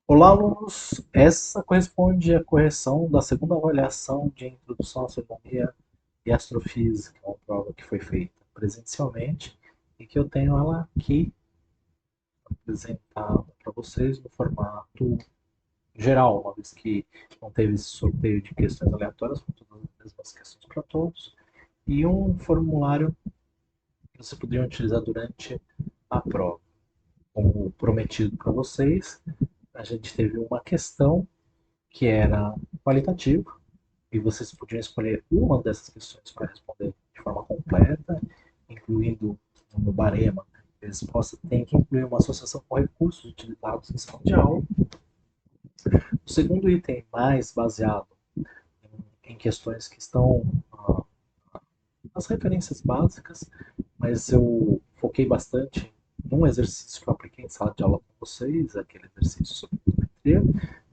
Olá, alunos! Essa corresponde à correção da segunda avaliação de Introdução à Astronomia e Astrofísica, uma prova que foi feita presencialmente e que eu tenho ela aqui apresentada para vocês no formato geral, uma vez que não teve esse sorteio de questões aleatórias, com todas as mesmas questões para todos, e um formulário que vocês poderiam utilizar durante a prova. Como prometido para vocês, a gente teve uma questão que era qualitativa, e vocês podiam escolher uma dessas questões para responder de forma completa, incluindo no barema. A resposta tem que incluir uma associação com recursos utilizados em sala de aula. O segundo item, mais baseado em questões que estão nas referências básicas, mas eu foquei bastante num exercício que eu apliquei em sala de aula com vocês, aquele exercício sobre fotometria,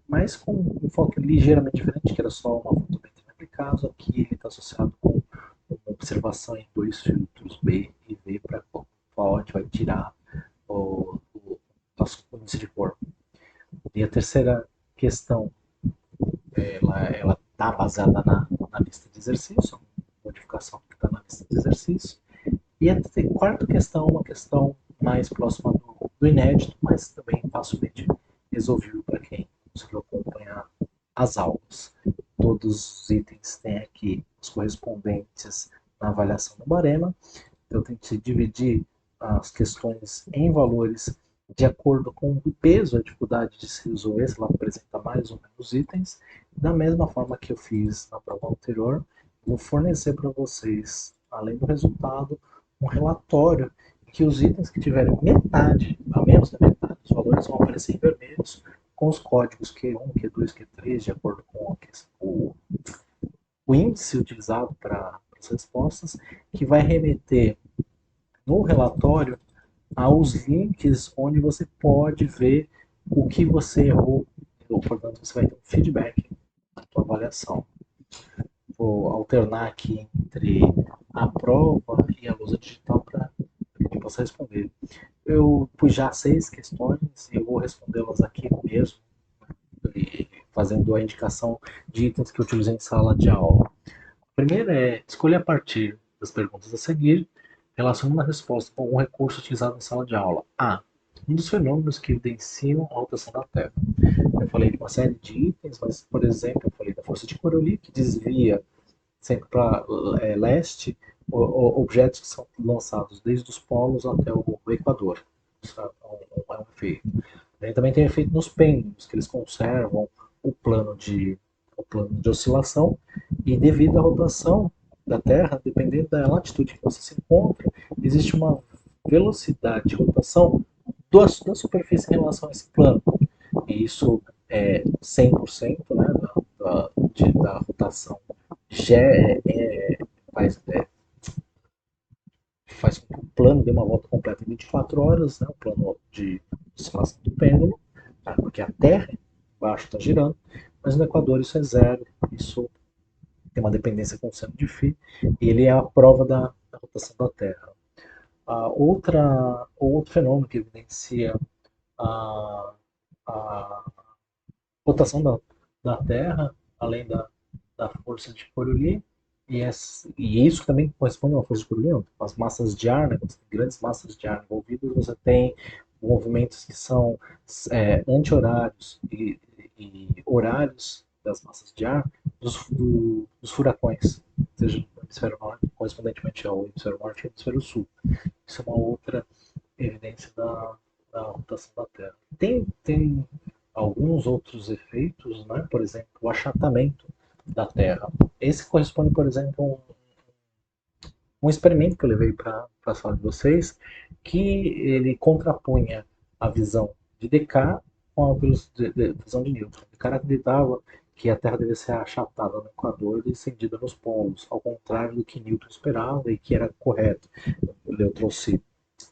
mas com um foco ligeiramente diferente, que era só uma fotometria aplicada. Aqui ele está associado com uma observação em dois filtros B e V para qual a gente vai tirar o nosso índice de cor. E a terceira questão, ela está baseada na lista de exercício, modificação que está na lista de exercício. E a quarta questão, uma questão mais próxima do inédito, mas também facilmente resolvível para quem conseguiu acompanhar as aulas. Todos os itens têm aqui os correspondentes na avaliação do barema. Então, eu tentei dividir as questões em valores de acordo com o peso, a dificuldade de se resolver, se ela apresenta mais ou menos itens. Da mesma forma que eu fiz na prova anterior, vou fornecer para vocês, além do resultado, um relatório em que os itens que tiverem metade, a menos da metade, os valores vão aparecer em vermelhos, com os códigos Q1, Q2, Q3, de acordo com o índice utilizado para as respostas, que vai remeter no relatório aos links onde você pode ver o que você errou, ou, portanto, você vai ter um feedback na sua avaliação. Vou alternar aqui entre a prova e a lousa digital para que eu possa responder. Eu pus já 6 questões e eu vou respondê-las aqui mesmo, fazendo a indicação de itens que eu utilizei em sala de aula. A primeira é escolher a partir das perguntas a seguir, relacionando a resposta com algum recurso utilizado em sala de aula. A. Um dos fenômenos que evidenciam a rotação da Terra. Eu falei de uma série de itens, mas, por exemplo, eu falei da força de Coriolis, que desvia sempre para leste objetos que são lançados desde os polos até o Equador. Isso é um efeito. A gente também tem efeito nos pêndulos, que eles conservam o plano de oscilação, e devido à rotação da Terra, dependendo da latitude que você se encontra, existe uma velocidade de rotação da superfície em relação a esse plano. E isso é 100%, né, da rotação faz, faz com que o plano dê uma volta completa em 24 horas, né, o plano de oscilação do pêndulo, tá, porque a Terra embaixo está girando, mas no Equador isso é zero, isso tem uma dependência com o seno de φ, e ele é a prova da rotação da Terra. Outro fenômeno que evidencia a, a rotação da Terra, além da força de Coriolis, e isso também corresponde a uma força de Coriolis, as massas de ar, né, quando você tem grandes massas de ar envolvidas, você tem movimentos que são anti-horários e horários das massas de ar dos furacões, seja no hemisfério norte, correspondentemente ao hemisfério norte e ao hemisfério sul. Isso é uma outra evidência da rotação da Terra. Tem alguns outros efeitos, né? Por exemplo, o achatamento da Terra. Esse corresponde, por exemplo, a um experimento que eu levei para a sala de vocês, que ele contrapunha a visão de Descartes com a visão de Newton. Descartes acreditava que a Terra devia ser achatada no Equador e estendida nos polos, ao contrário do que Newton esperava e que era correto. Eu trouxe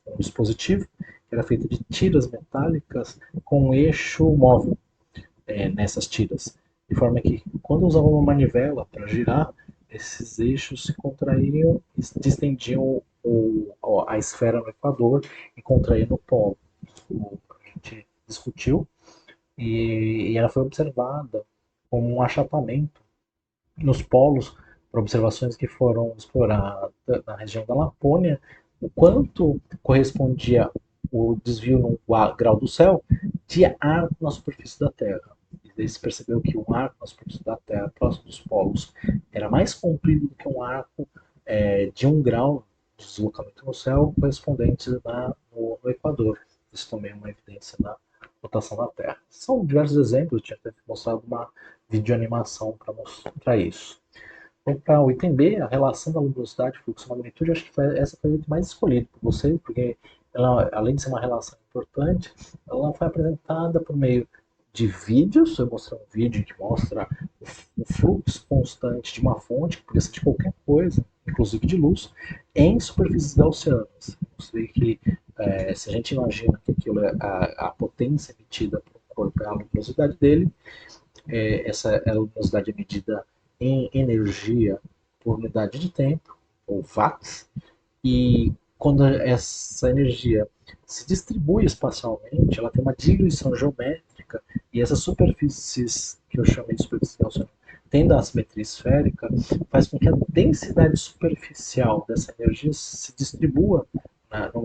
um dispositivo que era feito de tiras metálicas com um eixo móvel nessas tiras, de forma que quando usava uma manivela para girar, esses eixos se contraíam e distendiam a esfera no equador e contraíam no polo. A gente discutiu e ela foi observada como um achatamento nos polos, por observações que foram exploradas na região da Lapônia, o quanto correspondia o desvio no grau do céu de arco na superfície da Terra. E daí se percebeu que um arco na superfície da Terra, próximo dos polos, era mais comprido do que um arco de 1 grau de deslocamento no céu, correspondente no Equador. Isso também é uma evidência da rotação da Terra. São diversos exemplos, eu tinha até mostrado uma videoanimação para mostrar isso. Então, para o item B, a relação da luminosidade, fluxo e magnitude, acho que essa foi a mais escolhida por você, porque ela, além de ser uma relação importante, ela foi apresentada por meio de vídeos. Eu mostrei um vídeo que mostra o fluxo constante de uma fonte, que podia ser de qualquer coisa, inclusive de luz, em superfícies gaussianas. Eu mostrei que se a gente imagina que aquilo é a potência emitida pelo corpo, é a luminosidade dele, essa luminosidade é medida em energia por unidade de tempo, ou watts, e quando essa energia se distribui espacialmente, ela tem uma diluição geométrica, e essas superfícies, que eu chamei de superfície gaussiana, tendo a assimetria esférica, faz com que a densidade superficial dessa energia se distribua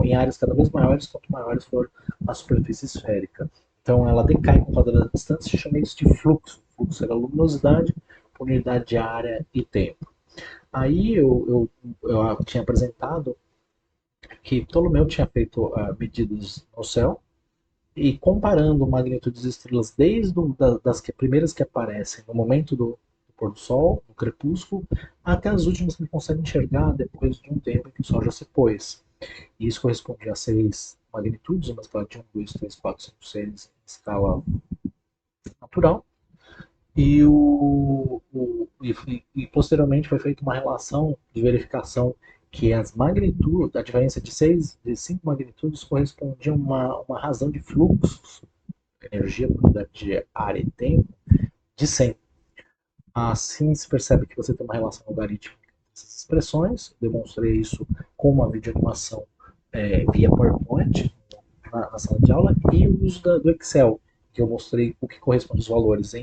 em áreas cada vez maiores, quanto maiores for a superfície esférica. Então ela decai com o quadro da distância, e chamei isso de fluxo. O fluxo era a luminosidade por unidade de área e tempo. Aí eu tinha apresentado que Ptolomeu tinha feito medidas no céu e comparando magnitudes de estrelas desde das primeiras que aparecem no momento do pôr do sol, do crepúsculo, até as últimas que ele consegue enxergar depois de um tempo em que o sol já se pôs. E isso corresponde a 6 magnitudes, uma escala de 1, 2, 3, 4, 5, 6 em escala natural. E posteriormente foi feita uma relação de verificação que as magnitudes, a diferença de 5 magnitudes correspondia a uma razão de fluxos, energia por unidade de área e tempo, de 100. Assim se percebe que você tem uma relação logarítmica dessas expressões. Eu demonstrei isso com uma videoanimação via PowerPoint na sala de aula, e o uso do Excel, que eu mostrei o que corresponde aos valores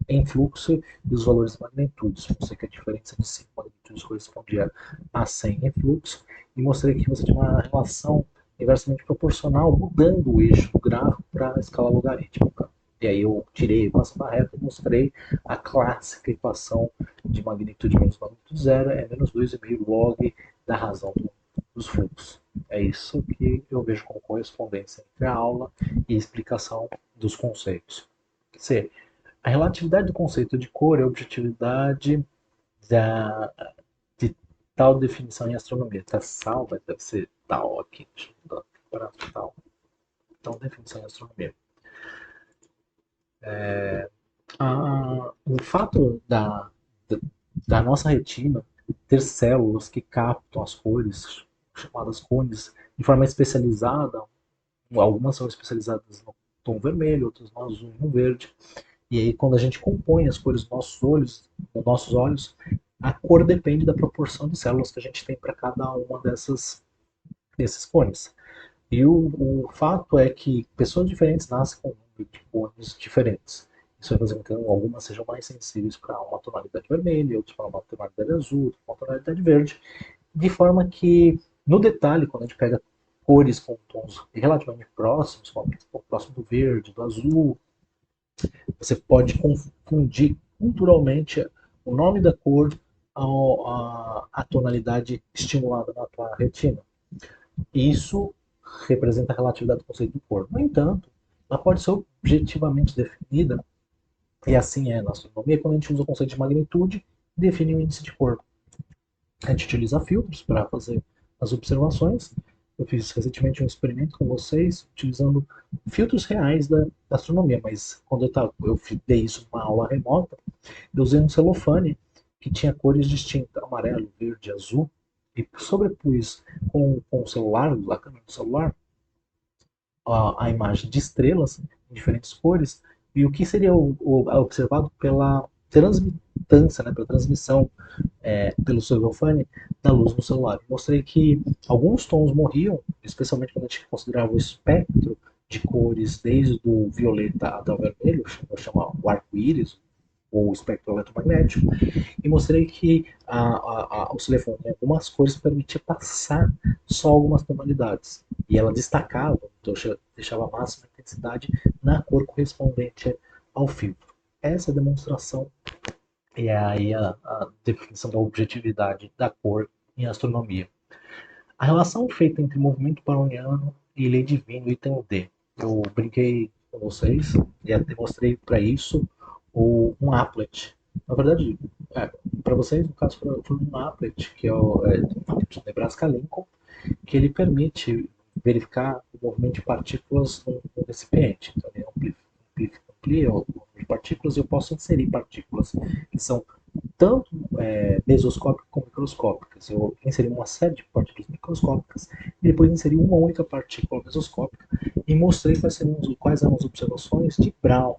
em fluxo e os valores de magnitudes. Mostrei que a diferença de 5 magnitudes correspondia a 100 em fluxo, e mostrei que você tinha uma relação inversamente proporcional, mudando o eixo do gráfico para a escala logarítmica. E aí eu tirei a equação da reta e mostrei a clássica equação de magnitude menos magnitude zero é menos 2,5 log da razão dos fluxos. É isso que eu vejo como correspondência entre a aula e a explicação dos conceitos. C. A relatividade do conceito de cor é a objetividade de tal definição em astronomia. Tá salva, deve ser tal aqui. Deixa eu dar para tal. Então, definição em astronomia. O fato da nossa retina ter células que captam as cores, chamadas cones, de forma especializada. Algumas são especializadas no tom vermelho, outras no azul e no verde. E aí, quando a gente compõe as cores dos nossos olhos, a cor depende da proporção de células que a gente tem para cada uma desses cones. E o fato é que pessoas diferentes nascem com um número de cones diferentes. Isso vai fazer com que algumas sejam mais sensíveis para uma tonalidade vermelha, outras para uma tonalidade azul, outras para uma tonalidade verde. De forma que, no detalhe, quando a gente pega cores com tons relativamente próximos, como próximo do verde, do azul, você pode confundir culturalmente o nome da cor à tonalidade estimulada na tua retina. Isso representa a relatividade do conceito de cor. No entanto, ela pode ser objetivamente definida, e assim é na astronomia, quando a gente usa o conceito de magnitude e define o índice de cor. A gente utiliza filtros para fazer as observações. Eu fiz recentemente um experimento com vocês utilizando filtros reais da astronomia, mas quando eu dei isso numa aula remota, eu usei um celofane que tinha cores distintas, amarelo, verde, azul, e sobrepus com o celular, a câmera do celular, a imagem de estrelas em diferentes cores, e o que seria observado pela transmitância, né, pela transmissão pelo celofane da luz no celular. Mostrei que alguns tons morriam, especialmente quando a gente considerava o espectro de cores, desde o violeta até o vermelho, chama o arco-íris, ou o espectro eletromagnético, e mostrei que o telefone em algumas cores permitia passar só algumas tonalidades. E ela destacava, então deixava a máxima intensidade na cor correspondente ao filtro. Essa é a demonstração e é aí a definição da objetividade da cor em astronomia. A relação feita entre movimento browniano e lei divina, item D. Eu brinquei com vocês e até mostrei para isso um applet. Na verdade, para vocês, no caso, foi um applet, que é o applet do Nebraska Lincoln, que ele permite verificar o movimento de partículas no recipiente. Então, ele amplia o número de partículas e eu posso inserir partículas que são tanto mesoscópicas como microscópicas. Eu inseri uma série de partículas microscópicas e depois inseri uma única partícula mesoscópica e mostrei quais eram as observações de Brown.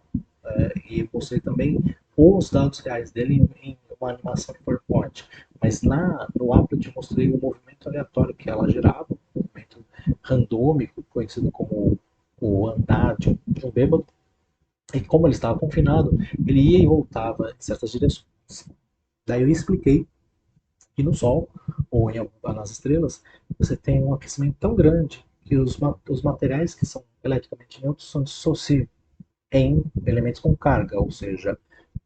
E mostrei também os dados reais dele em uma animação de PowerPoint. Mas no Applet eu mostrei o movimento aleatório que ela gerava, um movimento randômico, conhecido como o andar de um bêbado. E como ele estava confinado, ele ia e voltava em certas direções. Daí eu expliquei que no Sol, ou nas estrelas, você tem um aquecimento tão grande que os materiais que são eletricamente neutros são dissociados em elementos com carga, ou seja,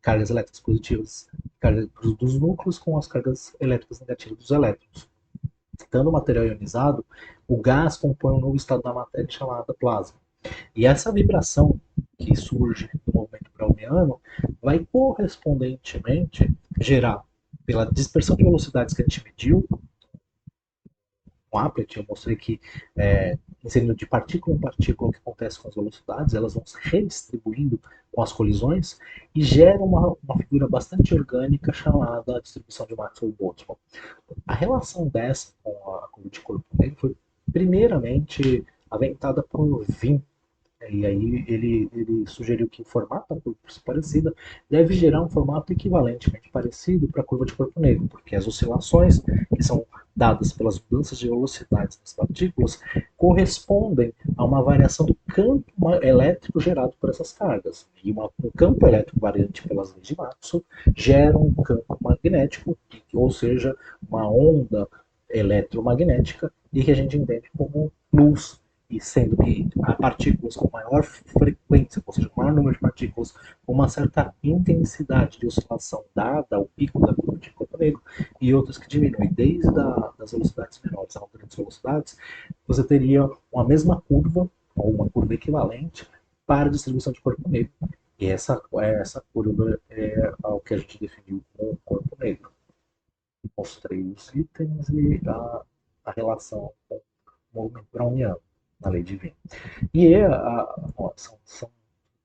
cargas elétricas positivas, cargas dos núcleos com as cargas elétricas negativas dos elétrons. Estando o material ionizado, o gás compõe um novo estado da matéria chamado plasma. E essa vibração que surge do movimento browniano vai correspondentemente gerar, pela dispersão de velocidades que a gente mediu, com Applet, eu mostrei que inserindo de partícula em partícula o que acontece com as velocidades, elas vão se redistribuindo com as colisões e geram uma figura bastante orgânica chamada distribuição de Maxwell-Boltzmann. A relação dessa com a curva de corpo negro foi primeiramente aventada por Wien. E aí ele sugeriu que o formato da curva parecida deve gerar um formato equivalentemente parecido para a curva de corpo negro, porque as oscilações que são dadas pelas mudanças de velocidades das partículas correspondem a uma variação do campo elétrico gerado por essas cargas. E um campo elétrico variante pelas leis de Maxwell gera um campo magnético, ou seja, uma onda eletromagnética, e que a gente entende como luz. E sendo que há partículas com maior frequência, ou seja, maior número de partículas com uma certa intensidade de oscilação dada ao pico da curva de corpo negro, e outras que diminuem desde das velocidades menores a grandes velocidades, você teria uma mesma curva, ou uma curva equivalente, para a distribuição de corpo negro. E essa curva é o que a gente definiu como corpo negro. Mostrei os itens e a relação com o movimento browniano na lei divina. E são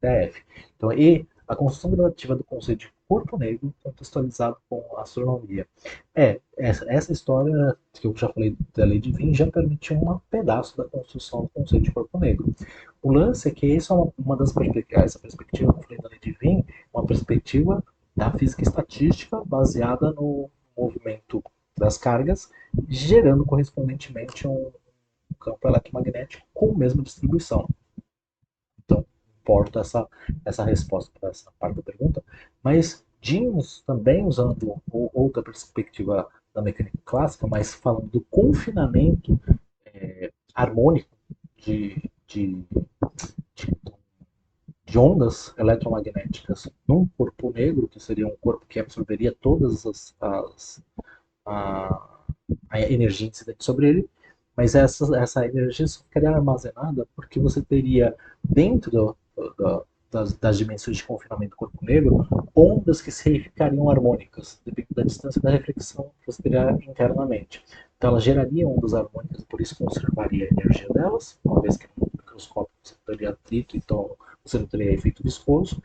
TF. Então, e a construção gradativa do conceito de corpo negro contextualizado com a astronomia. Essa história que eu já falei da lei divina já permitiu um pedaço da construção do conceito de corpo negro. O lance é que isso é uma das perspectivas, essa perspectiva que eu falei da lei divina, uma perspectiva da física estatística baseada no movimento das cargas, gerando correspondentemente um campo eletromagnético com a mesma distribuição. Então, importa essa resposta para essa parte da pergunta. Mas Dinos também usando outra perspectiva da mecânica clássica, mas falando do confinamento harmônico de ondas eletromagnéticas num corpo negro, que seria um corpo que absorveria todas a energia incidente sobre ele, mas essa energia só ficaria armazenada porque você teria dentro das dimensões de confinamento do corpo negro ondas que ficariam harmônicas, dependendo da distância da reflexão que você teria internamente. Então elas gerariam ondas harmônicas e por isso conservaria a energia delas, uma vez que no microscópio você teria atrito, então você não teria efeito viscoso,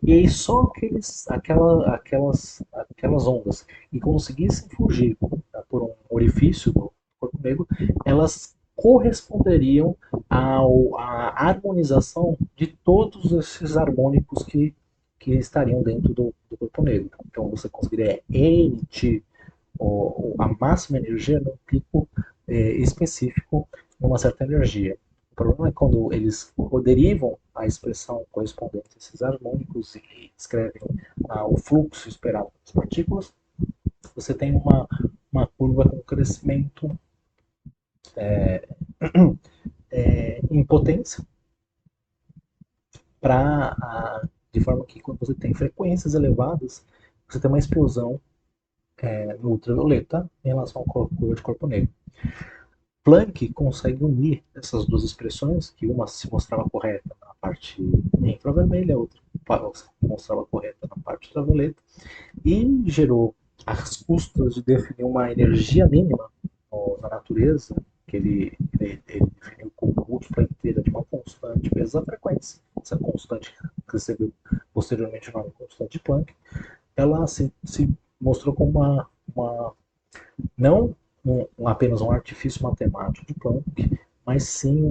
e aí só aquelas ondas que conseguissem fugir por um orifício do corpo negro, elas corresponderiam à harmonização de todos esses harmônicos que estariam dentro do corpo negro. Então você conseguiria emitir a máxima energia num pico específico, numa certa energia. O problema é quando eles derivam a expressão correspondente a esses harmônicos e escrevem o fluxo esperado das partículas, você tem uma curva com crescimento em potência, de forma que quando você tem frequências elevadas, você tem uma explosão no ultravioleta em relação à curva de corpo negro. Planck consegue unir essas duas expressões, que uma se mostrava correta na parte infravermelha, a outra se mostrava correta na parte ultravioleta, e gerou as custas de definir uma energia mínima na natureza, que ele definiu como múltipla inteira de uma constante vezes a frequência. Essa constante que recebeu posteriormente o nome constante de Planck, ela se mostrou como não apenas um artifício matemático de Planck, mas sim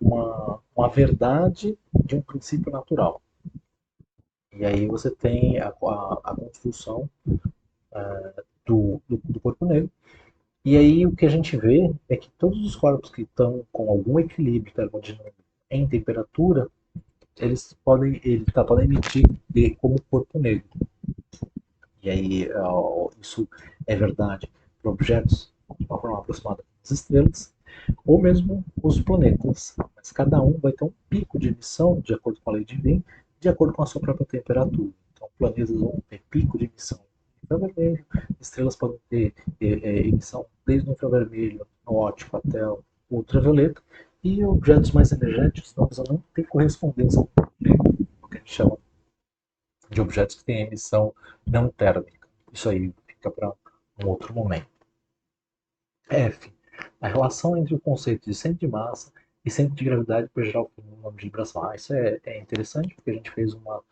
uma verdade de um princípio natural. E aí você tem a construção do corpo negro. E aí o que a gente vê é que todos os corpos que estão com algum equilíbrio termodinâmico em temperatura, podem emitir como corpo negro. E aí isso é verdade para objetos de uma forma aproximada das estrelas, ou mesmo os planetas. Mas cada um vai ter um pico de emissão, de acordo com a lei de Wien, de acordo com a sua própria temperatura. Então, planetas vão ter pico de emissão infravermelho, estrelas podem ter emissão desde o infravermelho, no óptico, até o ultravioleta, e objetos mais energéticos não ter correspondência com o que a gente chama de objetos que têm emissão não térmica. Isso aí fica para um outro momento. F. A relação entre o conceito de centro de massa e centro de gravidade por gerar o fenômeno de vibração. Isso é interessante porque a gente fez uma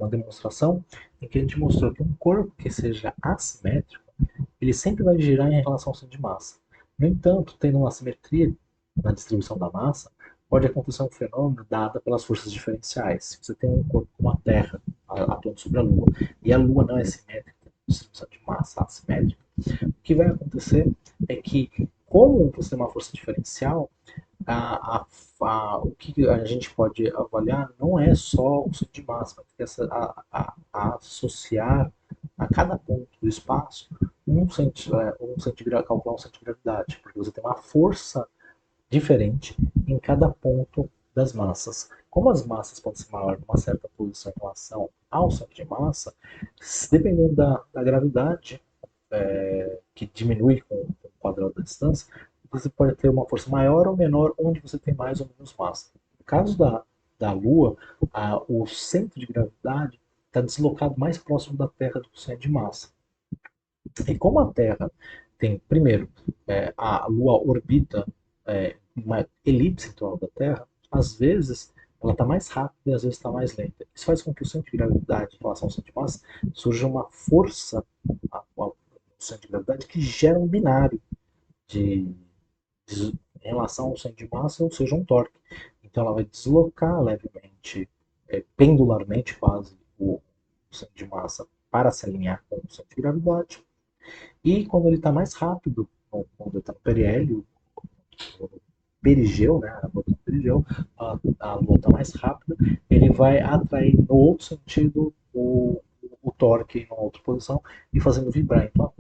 demonstração em que a gente mostrou que um corpo que seja assimétrico, ele sempre vai girar em relação ao centro de massa. No entanto, tendo uma assimetria na distribuição da massa, pode acontecer um fenômeno dado pelas forças diferenciais. Se você tem um corpo como a Terra atuando sobre a Lua e a Lua não é simétrica, distribuição de massa assimétrica, o que vai acontecer é que, como você tem uma força diferencial, o que a gente pode avaliar não é só o centro de massa, mas tem que associar a cada ponto do espaço calcular um centro de gravidade, porque você tem uma força diferente em cada ponto das massas. Como as massas podem ser maiores numa certa posição em relação ao centro de massa, dependendo da gravidade, que diminui com o quadrado da distância, você pode ter uma força maior ou menor onde você tem mais ou menos massa. No caso da Lua, o centro de gravidade está deslocado mais próximo da Terra do que o centro de massa. E como a Terra tem, primeiro, a Lua orbita uma elipse em torno da Terra, às vezes ela está mais rápida e às vezes está mais lenta. Isso faz com que o centro de gravidade em relação ao centro de massa surja uma força no centro de gravidade que gera um binário de, em relação ao centro de massa, ou seja, um torque. Então ela vai deslocar levemente, pendularmente quase, o centro de massa para se alinhar com o centro de gravidade. E quando ele está mais rápido, quando ele está no periélio, no perigeu, né, no perigeu, a Lua está mais rápida, ele vai atrair no outro sentido o torque em uma outra posição e fazendo vibrar. Então,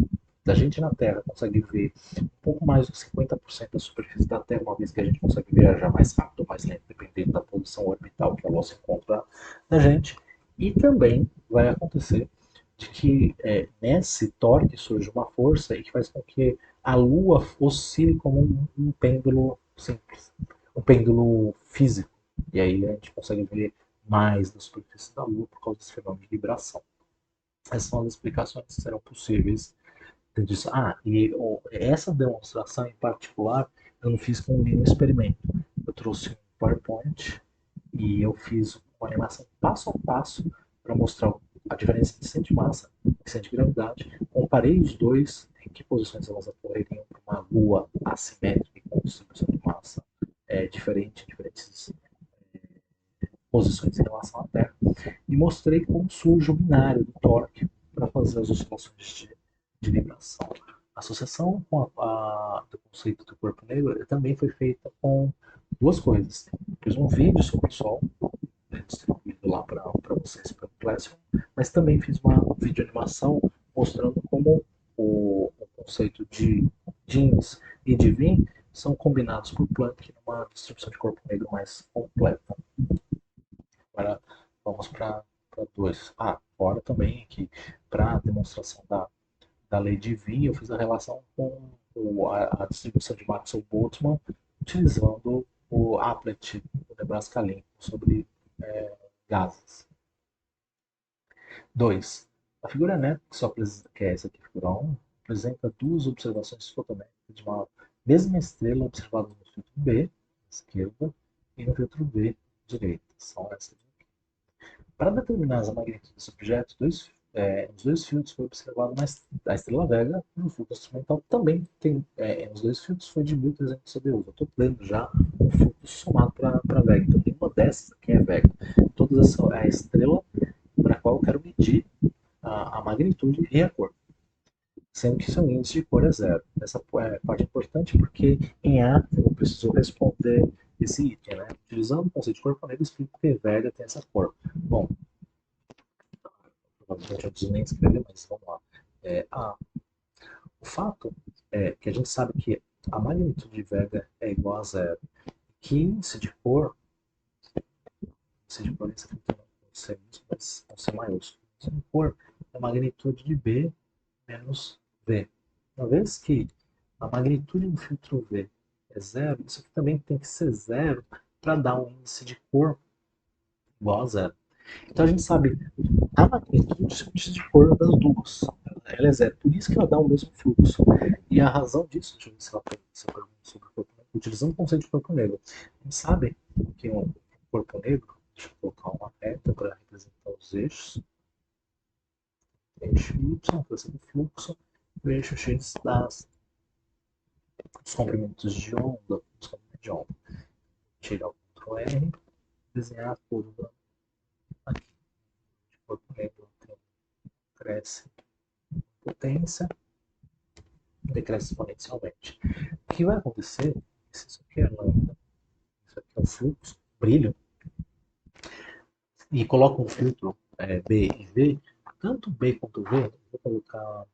a gente na Terra consegue ver um pouco mais de 50% da superfície da Terra, uma vez que a gente consegue viajar mais rápido ou mais lento, dependendo da posição orbital que a Lua se encontra da gente. E também vai acontecer de que nesse torque surge uma força e que faz com que a Lua oscile como um pêndulo simples, um pêndulo físico. E aí a gente consegue ver mais da superfície da Lua por causa desse fenômeno de vibração. Essas são as explicações que serão possíveis disso. E essa demonstração em particular eu não fiz com nenhum experimento. Eu trouxe um PowerPoint e eu fiz uma animação passo a passo para mostrar a diferença de centro de massa e centro de gravidade. Comparei os dois, em que posições elas ocorreriam para uma Lua assimétrica com distribuição de massa diferente, diferentes posições em relação à Terra, e mostrei como surge o binário do torque para fazer as oscilações de vibração. A associação do conceito do corpo negro também foi feita com duas coisas. Fiz um vídeo sobre o Sol, né, distribuído lá para vocês pelo Classroom, mas também fiz uma vídeo animação mostrando como o conceito de jeans e de VIN são combinados por Planck numa distribuição de corpo negro mais completa. Agora vamos para dois. Fora também que para a demonstração da lei de VIN eu fiz a relação com a distribuição de Maxwell-Boltzmann utilizando o applet do Nebraska Lincoln sobre gases. 2. A figura NEP, que é essa aqui, figura 1, apresenta duas observações fotométricas de uma mesma estrela observada no filtro B, esquerda, e no filtro B, direita. São essas aqui. Para determinar as magnitudes desse objeto, nos dois filtros foi observado a estrela Vega e o fluxo instrumental também tem, nos dois filtros foi de 1300 CDU. Eu estou lendo já o fluxo somado para Vega. Então, nenhuma dessas aqui é Vega. Todas essas é a estrela para a qual eu quero medir a magnitude e a cor, sendo que seu índice de cor é zero. Essa parte é importante porque em A eu preciso responder esse item, né? Utilizando o conceito de corpo negro, eu explico que Vega tem essa cor. Bom, provavelmente eu não preciso nem escrever, mas vamos lá. O fato é que a gente sabe que a magnitude de Vega é igual a zero, que índice de cor esse aqui não ser mas com C maiúsculo. Índice de cor é a magnitude de B menos V. Uma vez que a magnitude do filtro V é zero, isso aqui também tem que ser zero para dar um índice de cor igual a zero. Então a gente sabe a magnitude do índice de cor das duas. Ela é zero, por isso que ela dá o mesmo fluxo. E a razão disso, deixa eu ver se ela pergunta sobre o corpo negro, utilizando o conceito de corpo negro. A gente sabe que um corpo negro, deixa eu colocar uma reta para representar os eixos, eixo Y, o fluxo, o eixo X dos comprimentos de onda, tirar o Ctrl R, desenhar a curva aqui. O corpo negro cresce em potência, decresce exponencialmente. O que vai acontecer, se isso aqui é lambda, isso aqui é o fluxo, brilho, e coloca um filtro B e V, tanto B quanto V, vou colocar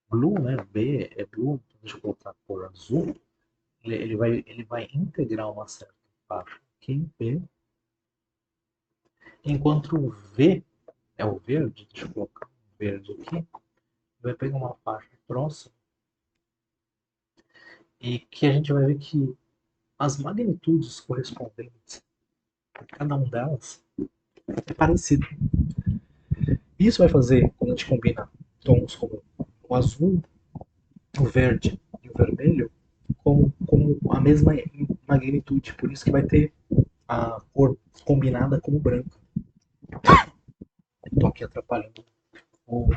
blue, né? B é blue, então deixa eu colocar a cor azul, ele vai integrar uma certa faixa aqui em B, enquanto o V é o verde, deixa eu colocar o verde aqui, vai pegar uma faixa próxima e que a gente vai ver que as magnitudes correspondentes a cada uma delas é parecido. Isso vai fazer, quando a gente combina tons como o azul, o verde e o vermelho, como a mesma magnitude. Por isso que vai ter a cor combinada como branca. Estou aqui atrapalhando o.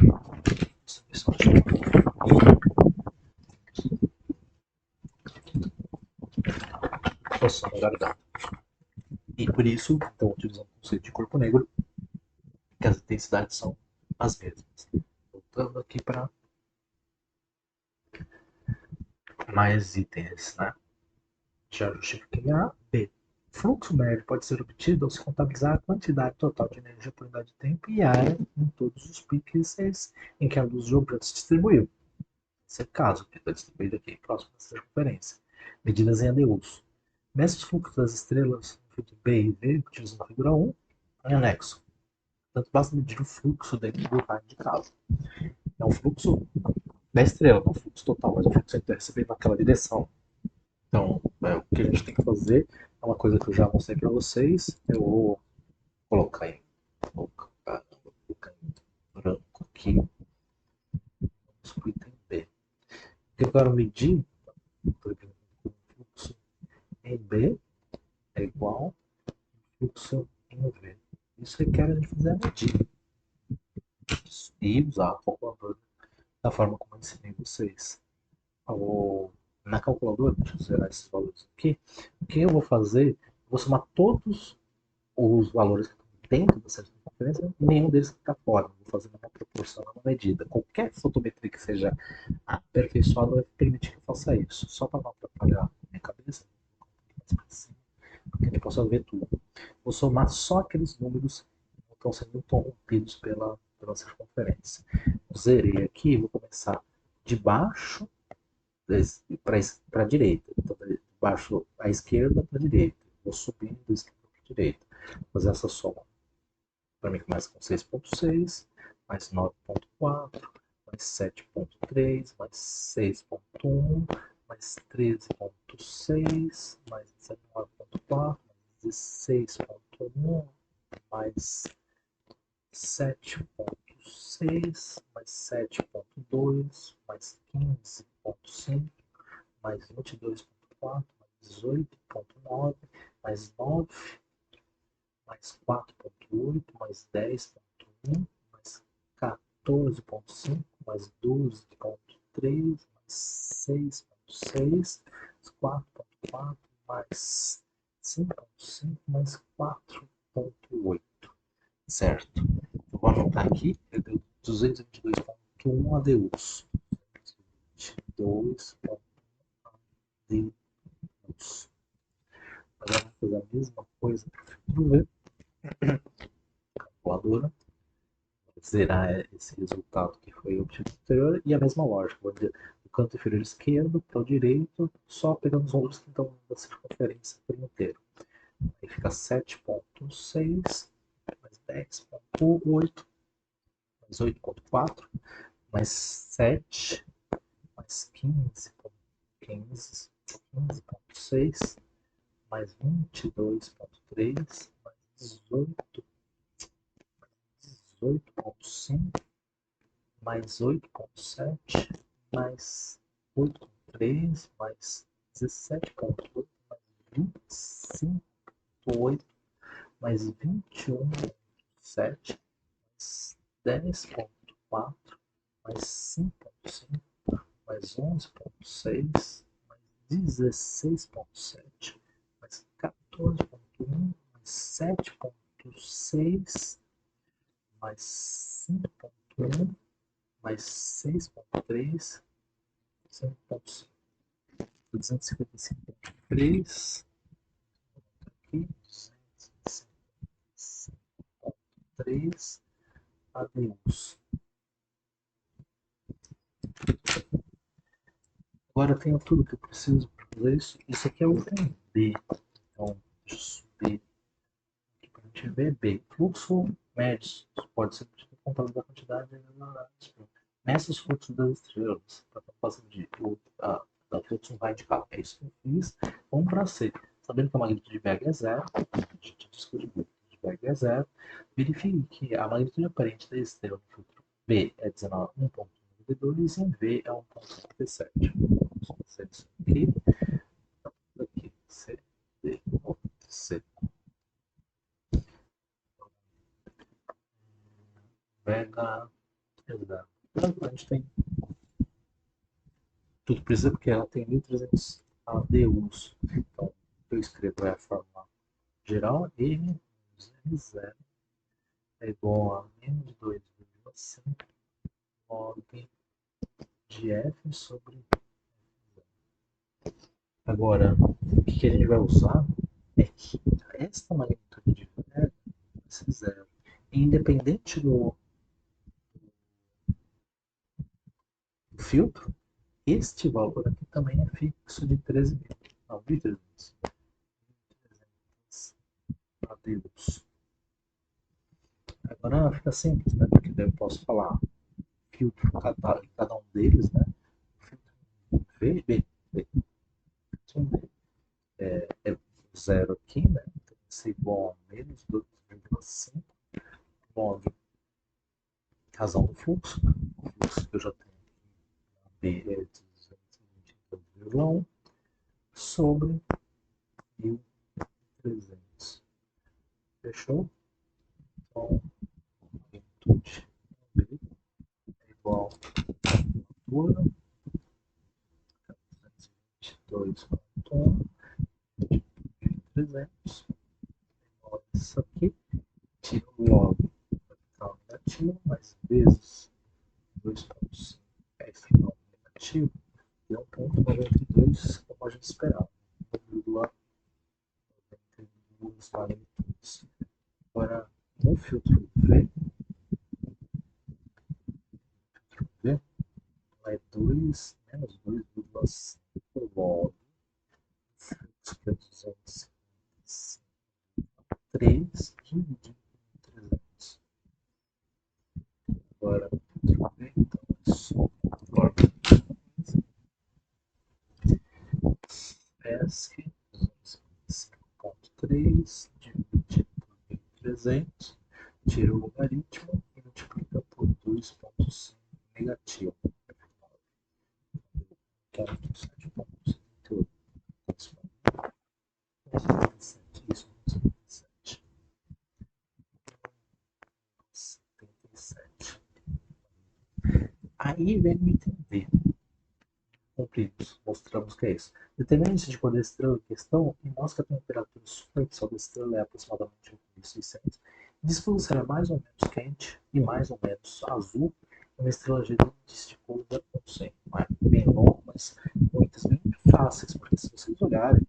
Nossa, garganta. E por isso, então, utilizando o conceito de corpo negro, que as intensidades são as mesmas. Voltando aqui para mais itens, né? Já justifiquei A, B. Fluxo médio pode ser obtido ao se contabilizar a quantidade total de energia por unidade de tempo e área em todos os pixels em que a luz de objeto se distribuiu. Esse é o caso, que está distribuído aqui próximo dessa referência. Medidas em ADUs. Mestre os fluxos das estrelas, filtro B e V, utilizando a figura 1, em anexo. Portanto, basta medir o fluxo dentro do raio de caso. É um fluxo da estrela, não é um fluxo total, mas é um fluxo que está recebendo naquela direção. Então, o que a gente tem que fazer é uma coisa que eu já mostrei para vocês. Eu vou colocar em branco aqui. Vamos para o item B. O que eu quero medir, por exemplo, o fluxo em B é igual ao fluxo em V. Isso requer a gente fazer a medida e usar a calculadora da forma como eu ensinei vocês. Na calculadora, deixa eu zerar esses valores aqui. O que eu vou fazer? Vou somar todos os valores que estão dentro da circunferência e nenhum deles que está fora. Vou fazer uma proporção, uma medida. Qualquer fotometria que seja aperfeiçoada vai permitir que eu faça isso. Só para não atrapalhar a minha cabeça, para cima, para que a gente possa ver tudo. Vou somar só aqueles números que não estão sendo interrompidos pela circunferência. Zerei aqui, vou começar de baixo para a direita. Então, de baixo à esquerda para a direita. Vou subindo da esquerda para a direita. Vou fazer essa soma. Para mim começa com 6,6, mais 9,4, mais 7,3, mais 6,1, mais 13,6, mais 19,4, mais 16,1, mais 7,6, mais 7,2, mais 15,5, mais 22,4, mais 18,9, mais 9, mais 4,8, mais 10,1, mais 14,5, mais 12,3, mais 6,6, mais 4,4, mais 5,5, mais 4,8. Certo. Eu vou anotar aqui, eu deu 222,1 ADUs. 222,1 ADUs. Agora vou fazer a mesma coisa para o filtro V. Calculadora. Zerar esse resultado que foi obtido anterior e a mesma lógica. Vou dizer, do canto inferior esquerdo para o direito, só pegando os valores que estão da circunferência por inteiro. Aí fica 7,6, mais 10,8, mais 8,4, mais 7, mais 15,6, mais 22,3, mais 18,5, mais 8,7, mais 8,3, mais 17,8, mais 25,8, mais 21,7, mais 10,4, mais 5,5, mais 11,6, mais 16,7, mais 14,1, mais 7,6, mais 5,1, mais 6,3, 5,5. 255,3, aqui, 255,3 ADUs. Agora eu tenho tudo que eu preciso para fazer isso. Isso aqui é o item B. Então, deixa eu subir aqui para a gente ver B. Fluxo médio pode ser contado da quantidade de meça os fluxos das estrelas. Para a fase de da fluxo radical. É isso que eu fiz. Vamos para C. Sabendo que a magnitude de Vega é zero, a gente discute de Vega é zero, verifique que a magnitude aparente da estrela no filtro B é 1,92 e em V é 1,57. Vamos fazer isso aqui. Aqui, C, D, C. Vega é zero. A gente tem tudo precisa porque ela tem 1.300 ADUs. Então, eu escrevo a fórmula geral, M R0 é igual a menos 2,5 log de F sobre. Agora, o que a gente vai usar é que esta magnitude de V vai ser zero. Independente do filtro, este valor aqui também é fixo de 13.000. Não, de 300. 300 ADUs. Agora fica simples, né? Porque daí eu posso falar filtro cada um deles, né? Filtro V, B, B. É zero aqui, né? Então, isso é igual a menos 2,5 log razão do fluxo. O fluxo que eu já tenho aqui, B é 222,1 sobre 1.300. Fechou? Então, magnitude B é igual a altura 222,1 300 igual a isso aqui. Tiro o log vai ficar negativo, mais vezes 2,5 é final negativo, e 1,92 como a gente esperava, 1,92. duas magnitudes. Agora, no filtro V, vai 2 menos 2,5 log, fluxo que é 253 dividido por 300. Agora, filtro V, então é só agora ESC 255.3 dividido por 1.300, tira o logaritmo e multiplica por 2,5 negativo. Que é 7,78. Isso, 77. 77. Aí vem o item D. Cumpridos. Mostramos que é isso. Determine o tipo da estrela em questão e mostra que a temperatura superficial da estrela é aproximadamente 8.600. Diz que será mais ou menos quente e mais ou menos azul. Uma estrela girante de cor 0,100. Não é bem longo, mas muitas bem fáceis, porque se vocês olharem,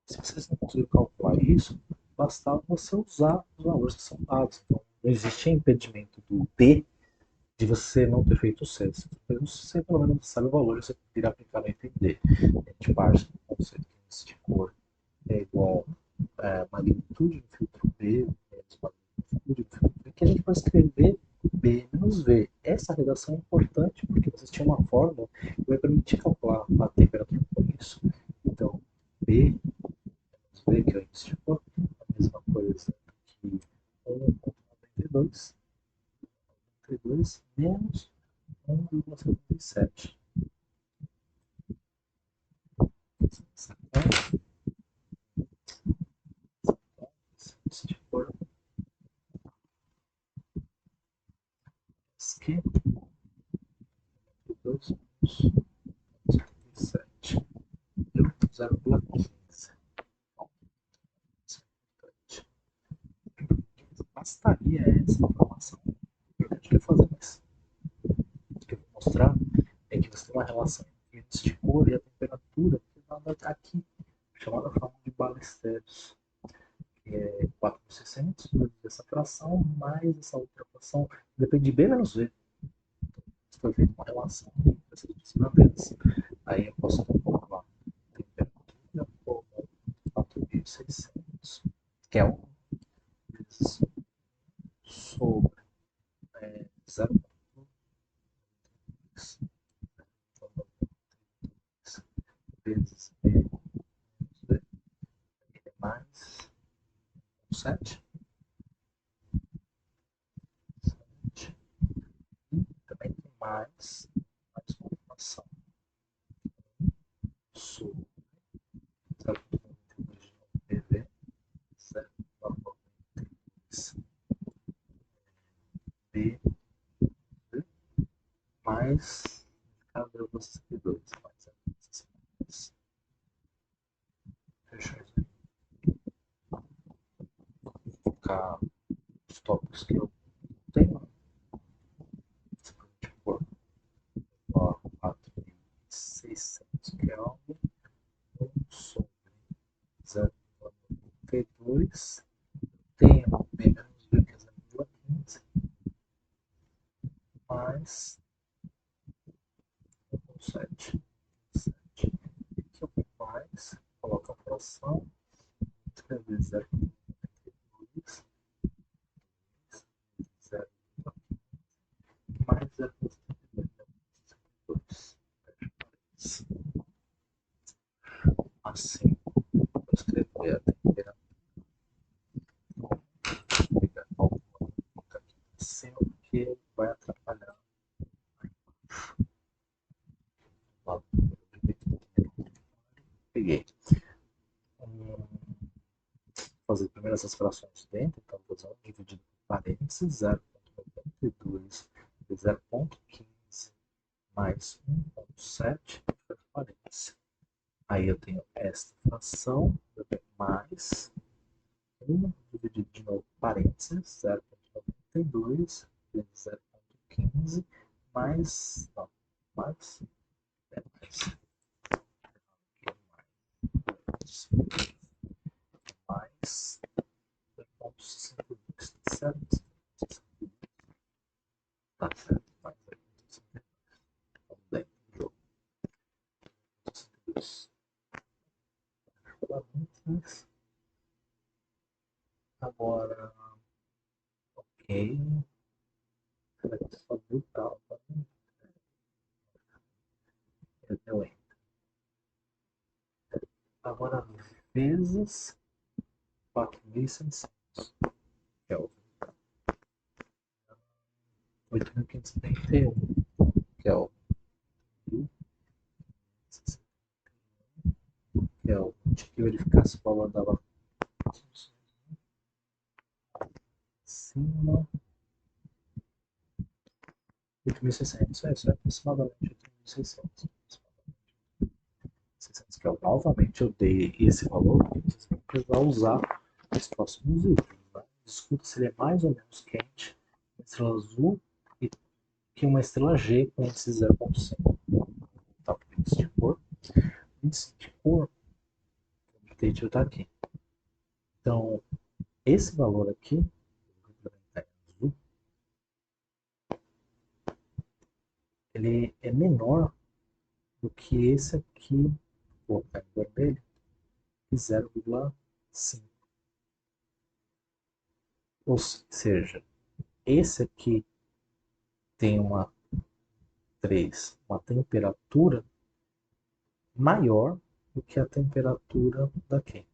se vocês não conseguirem calcular isso, bastava você usar os valores que são dados. Então, não existe impedimento do D de você não ter feito o C. Você pelo menos sabe o valor e você irá aplicar no item D. A gente parte do conceito que índice de cor é igual a magnitude do filtro B menos magnitude do filtro B, que a gente vai escrever B menos V. Essa redação é importante porque vocês tinham uma fórmula que vai permitir calcular a temperatura por isso. Então, B menos V, que é o índice de cor, a mesma coisa que 1,92 menos 1,77. Se for que 2,77 deu 0,15. Bastaria essa informação. O que a gente vai fazer mais? O que eu vou mostrar é que você tem uma relação entre o índice de cor e a temperatura que é dada aqui, chamada forma de Ballesteros, que é 4.600 vezes essa fração mais essa outra fração, depende de B menos V. Foi feita uma relação entre essas duas grandezas. Aí eu posso calcular a temperatura como 4.600 Kelvin vezes sobre 0,2 vezes B menos B, mais 7. E também tem mais uma equação sobre 0,92 de PV, 0,92 B mais cada 62 mais 62. Fechou isso aí. Vou colocar os tópicos que eu tenho. Tipo, 4.600 Kelvin, 1 sobre 0,92. Tenho B menos B, que é 0,15, mais 7. Aqui eu tenho mais, coloco a fração, escrever 0,92, 0,15, mais 0,72. Assim, vou escrever a temperatura. Vou pegar alguma conta aqui em cima, porque vai atrapalhar aí embaixo. Lá peguei. Fazer primeiro essas frações dentro, então vou usar dividido por parênteses, 0,92 vezes 0,15 mais 1,7 parênteses. Aí eu tenho esta fração, eu tenho mais 1 dividido de novo parênteses, 0,92 vezes 0,15 mais, não, mais, mais certo? Tá certo, mas aí vamos bem no jogo. 62. Agora, ok. Será que só viu tal? Eu entro. Agora, vezes 4.600. Que é o 8.571. Que é o que é o. Tinha que verificar se o valor dava acima. 8.600. Isso é aproximadamente 8.600. 600, que eu novamente eu dei esse valor, porque vocês vão precisar usar nos próximos vídeos. Né? Discuta se ele é mais ou menos quente, uma estrela azul e que uma estrela G com índice 0,5. Tá, índice de cor. Índice de cor, o update está aqui. Então, esse valor aqui, azul, ele é menor do que esse aqui, vou colocar em vermelho, 0,5. Ou seja, esse aqui tem uma temperatura maior do que a temperatura daqui.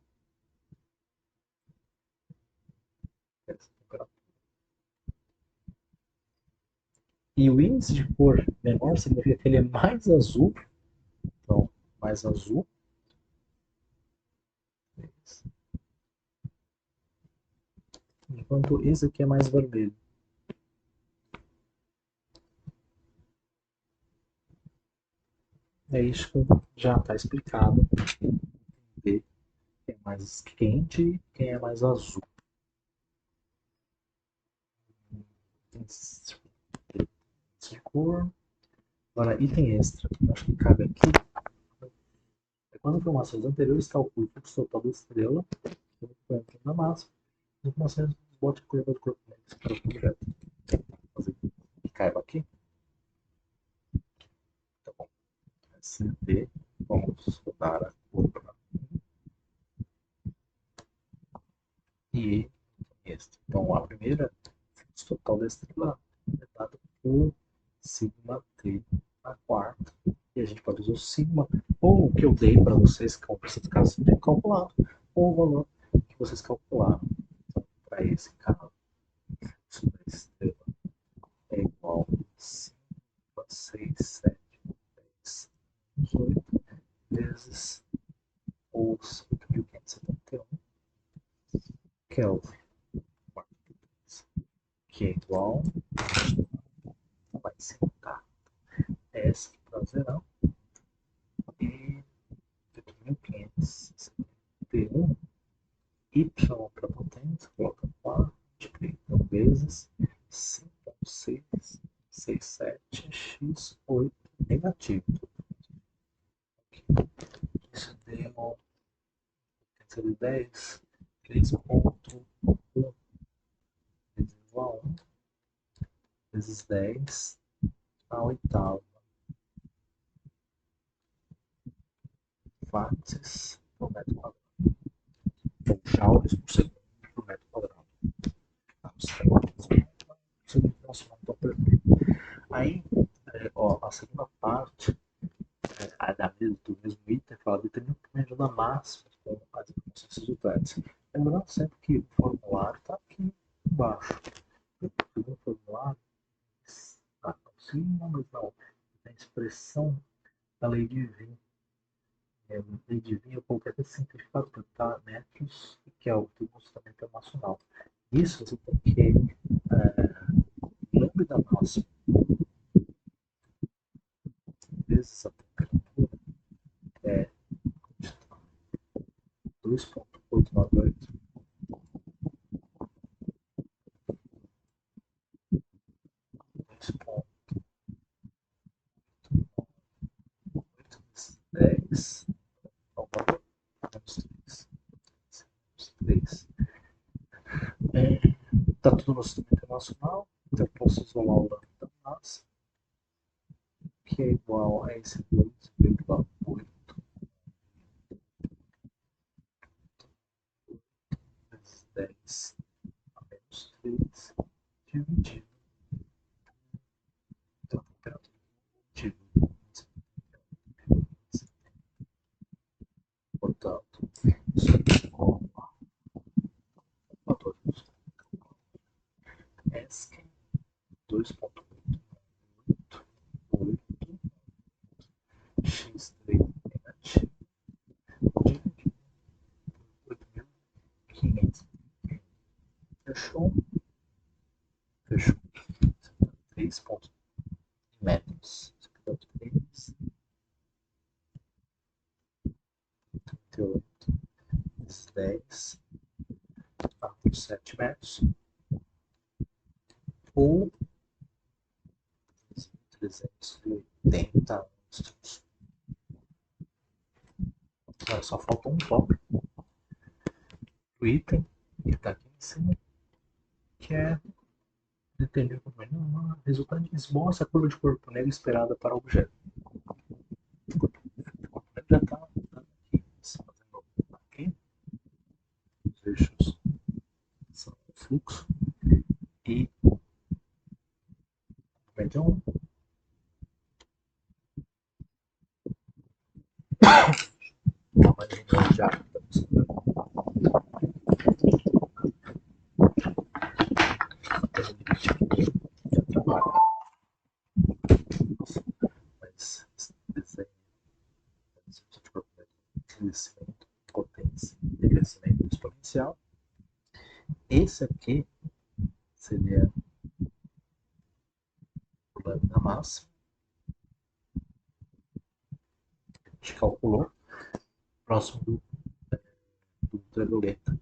E o índice de cor menor significa que ele é mais azul. Então, mais azul. Enquanto esse aqui é mais vermelho. É isso que já está explicado. Quem é mais quente e quem é mais azul. Índice de cor. Agora, item extra. Acho que cabe aqui. Quando informações anteriores, calcule o fluxo total da estrela, o da massa, informações bote a curva do corpo negro para o projeto. Fazer que caiba aqui. Tá bom. CD, vamos rodar a curva e extra. Então, a primeira, fluxo total da estrela é dado por sigma t na quarta. E a gente pode usar o sigma, ou o que eu dei para vocês, que vocês caso de calculado, ou o valor que vocês calcularam. Então, para esse caso, fluxo da estrela é igual a 5,6710 vezes os 8.571 Kelvin, que é igual, vai sentar S para zerão e 8.571 Y para potência, coloca 4, multiplica vezes 5,667x8 negativo. Isso deu 10, 3,1 vezes 1 vezes 10 a oitava. Watts por metro quadrado. Ou joules por segundo por metro quadrado. Nossa, não estou perfeito. Aí, a segunda parte do mesmo item fala determinamento da máxima com as informações resultantes. Lembrando sempre que o formulário está aqui embaixo. O formulário está acima, mas não. Tem a expressão da lei de Wien. Lei de Wien eu coloquei até simplificado para tá, metros, que é o Tribunal Internacional. Isso você tem que lambda máxima vezes a temperatura é 2,898. Dez, menos 3. método no sistema internacional, então eu posso isolar o lambda da massa, que é igual a esse 2,8 vezes 10 a menos 3 dividido pela temperatura dividido. Portanto, isso aqui é ESC 2,8 x3 negativo dividido por 8.500. Fechou? Fechou. 3 pontos metros. 3, 38 vezes 10 por 7 metros. Ou 380 ângulos. Só falta um toque. O item que está aqui em cima, que é determina uma resultante esboça a curva de corpo negro esperada para o objeto. O corpo negro já está aqui, fazendo aqui. Os eixos são o fluxo e o medium. Tamanho de água. Mas esse desenho de corpo negro, crescimento, potência e crescimento exponencial. Esse aqui seria o lambda da massa. A gente calculou próximo do ultravioleta.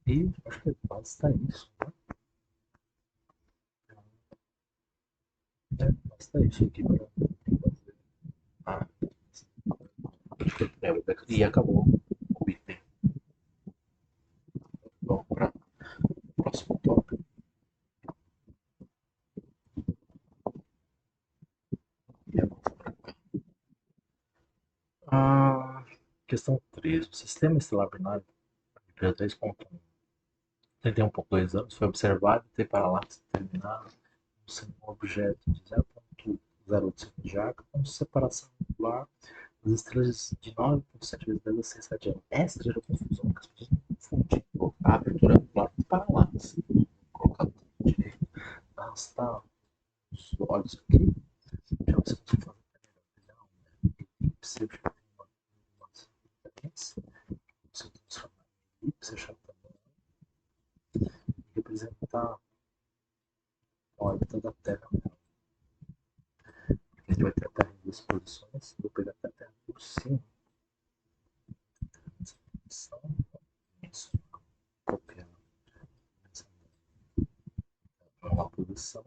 E acho que basta isso, né? Basta isso aqui para fazer. E acabou o item. Vamos para o próximo tópico. Questão 3. O sistema estelar binário de 31,2 anos foi observado e ter paralaxe determinado sendo um objeto de 0,08 de arco com separação angular das estrelas de 9,7 vezes 10 a 6 radianos. Essa gera confusão, porque as pessoas não confundem a abertura angular com paralaxe. Vou colocar do direito, arrastar os olhos aqui, já você consegue fazer elipse, eu já tenho algumas referências. Você transformar em elipse, achar também e representar a órbita da Terra. A gente vai ter a Terra em duas posições, vou pegar a Terra por cima. Isso, copiar uma posição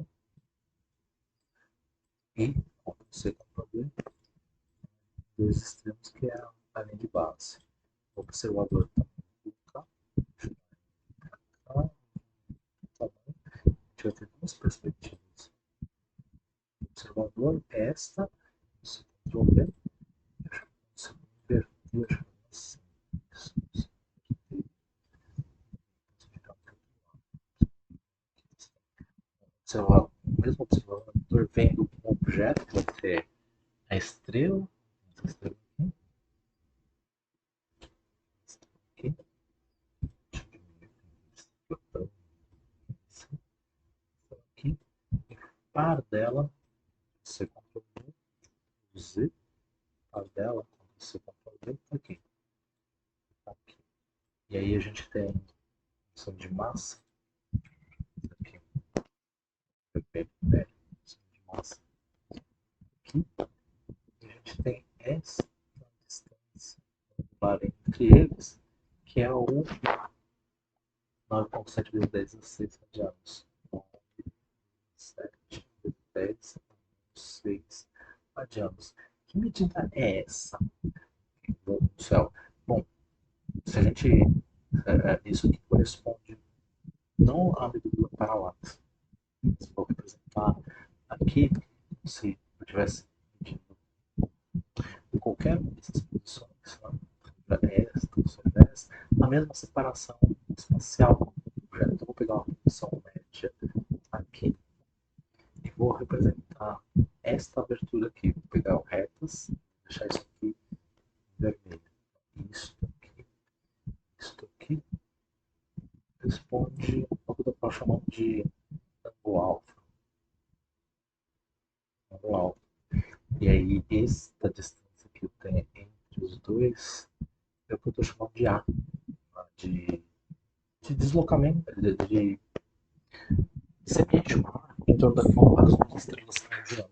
e, como você compreender, dois extremos que é a linha de base. O observador está cá, tá bom? A gente vai ter duas perspectivas. O observador, esta, você controla, você inverter assim. O mesmo observador vendo um objeto que vai ser a estrela, aqui, aqui, e par dela, você controla o Z, par dela, você controla o tá aqui. Aqui. E aí a gente tem a função de massa, aqui, de massa, aqui, e a gente tem essa distância entre eles, que é o 9,7 vezes 10 a 6 radianos. 7 vezes 10 a 6 radianos. Que medida é essa? Meu Deus do céu. Bom, se a gente. Isso aqui corresponde não a medula paralaxe. Se for representar aqui, se eu tivesse medido qualquer uma dessas posições, né, esta, sobre esta, a mesma separação espacial do objeto. Eu vou pegar uma posição média aqui e vou representar esta abertura aqui. Vou pegar o retas, deixar isso aqui vermelho. Isto aqui responde ao que eu estou chamando de ângulo alfa. Ângulo alfa. E aí, esta distância que eu tenho entre os dois é o que eu estou chamando de A, de, de deslocamento, de semente humana em torno da qual as estrelas estão girando.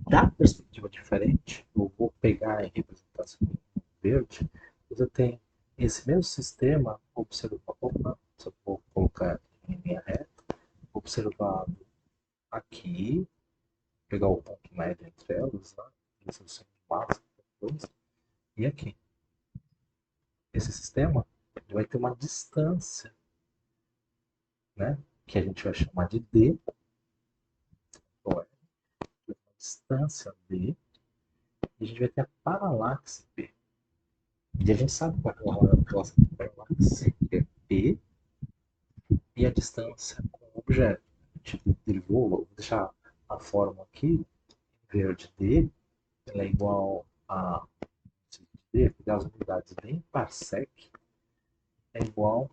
Da perspectiva diferente, eu vou pegar e representar isso em verde, você tem esse mesmo sistema observado, se eu for colocar em linha reta, observado aqui, pegar o ponto médio entre elas, né? Esse é o centro de massa, e aqui. Esse sistema vai ter uma distância, né? Que a gente vai chamar de D, ou é uma distância D, e a gente vai ter a paralaxe P. E a gente sabe qual é a relação da paralaxe, que é P e a distância com o objeto. A gente derivou, vou deixar a fórmula aqui, verde D, ela é igual a D, pegar as unidades bem parsec, é igual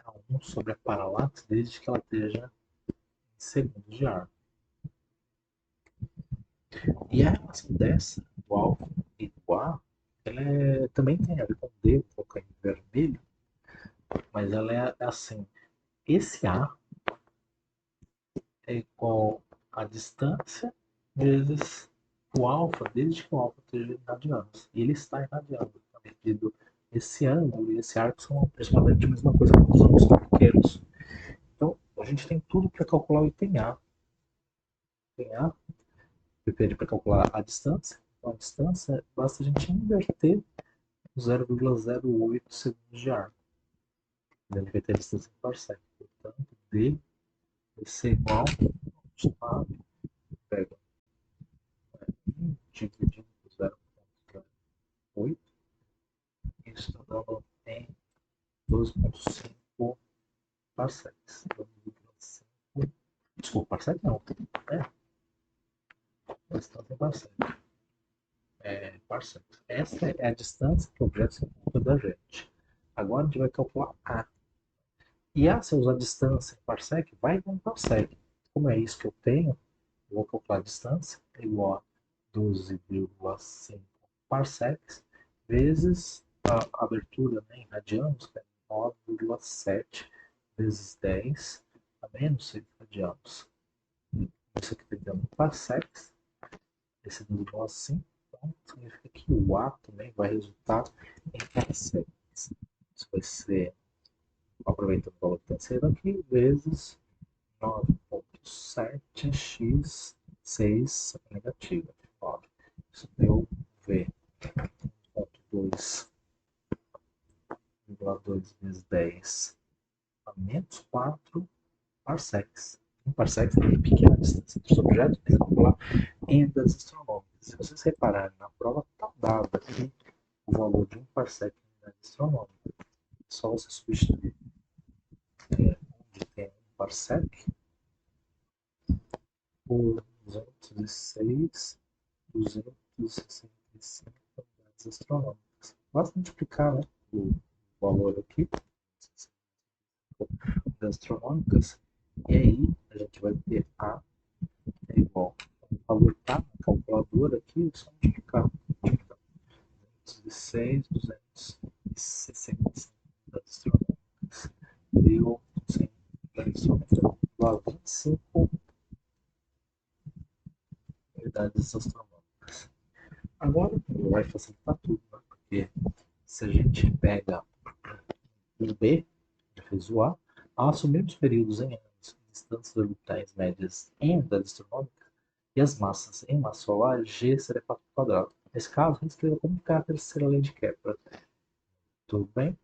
a 1 sobre a paralaxe, desde que ela esteja em segundos de ar. E a relação dessa, do alfa e do A, também tem a ver com D, um pouco em vermelho, mas ela é assim, esse A é igual a distância vezes o alfa, desde que o alfa esteja irradiando. E ele está irradiando, na medida esse ângulo e esse arco são aproximadamente a mesma coisa que os ângulos corriqueiros. Então, a gente tem tudo para calcular o item A. Tem A, depende para calcular a distância. Então, a distância, basta a gente inverter 0,08 segundos de arco. Ele vai ter a distância em parsec. Portanto, D vai ser igual a, pega 1 dividido por 0,8, isso está dando em 12,5 parsecs. 12,5, desculpa, parsec não, distância em parsec. Parsecs. Essa é a distância que o objeto se encontra da gente. Agora a gente vai calcular A. E A, se eu usar distância em parsec, vai dar em parsec. Como é isso que eu tenho, eu vou calcular a distância, é igual a 12,5 parsecs, vezes a abertura, né, em radianos, que é 9,7 vezes 10 a menos 6 radianos. Isso aqui está dando parsecs, esse 12,5, então significa que o A também vai resultar em parsecs. Isso vai ser, aproveitando o valor que está sendo aqui, vezes 9,7x 6 negativa de 9. Isso deu V. 2,2 vezes 10 a menos 4 parsecs. Um parsec é uma pequena distância entre os objetos, tem que calcular em unidades astronômicas. Se vocês repararem na prova, está dado aqui o valor de um parsec em unidade astronômica. É só você substituir onde tem um parsec por 206, 265 unidades astronômicas. Basta multiplicar, né, o valor aqui, unidades astronômicas, e aí a gente vai ter A é igual. O valor está na calculadora aqui, é só multiplicar. 206, 265 unidades astronômicas. Deu 100 unidades astronômicas. 25 unidades astronômicas. Agora vai facilitar tudo, né? Porque se a gente pega o B, já fez o A assumimos períodos em anos, distâncias orbitais médias em unidades astronômicas e as massas em massa solar, G seria 4 quadrado. Nesse caso, a gente escreve como que é a terceira lei de Kepler. Tudo bem?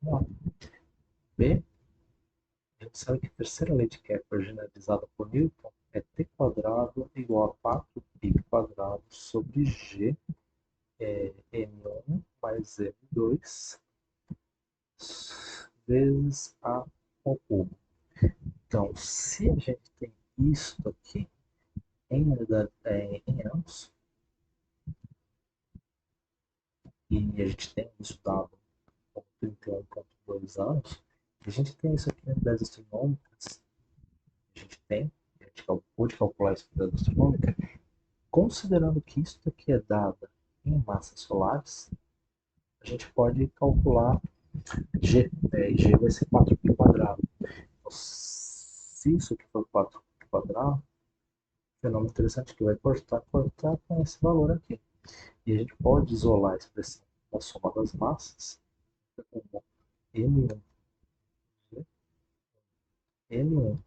Vamos lá. B, a gente sabe que a terceira lei de Kepler generalizada por Newton é t quadrado igual a 4π² sobre g m1 mais m2 vezes a ao cubo. Então, se a gente tem isso aqui em unidade, em anos, e a gente tem isso dado com 31,2 anos, a gente tem isso aqui em unidades astronômicas, a gente tem, a gente pode calcular isso em unidade astronômica, considerando que isso aqui é dado em massas solares, a gente pode calcular G, G vai ser 4π². Então, se isso aqui for 4π², fenômeno interessante que vai cortar com esse valor aqui. E a gente pode isolar a expressão da soma das massas como M1, M1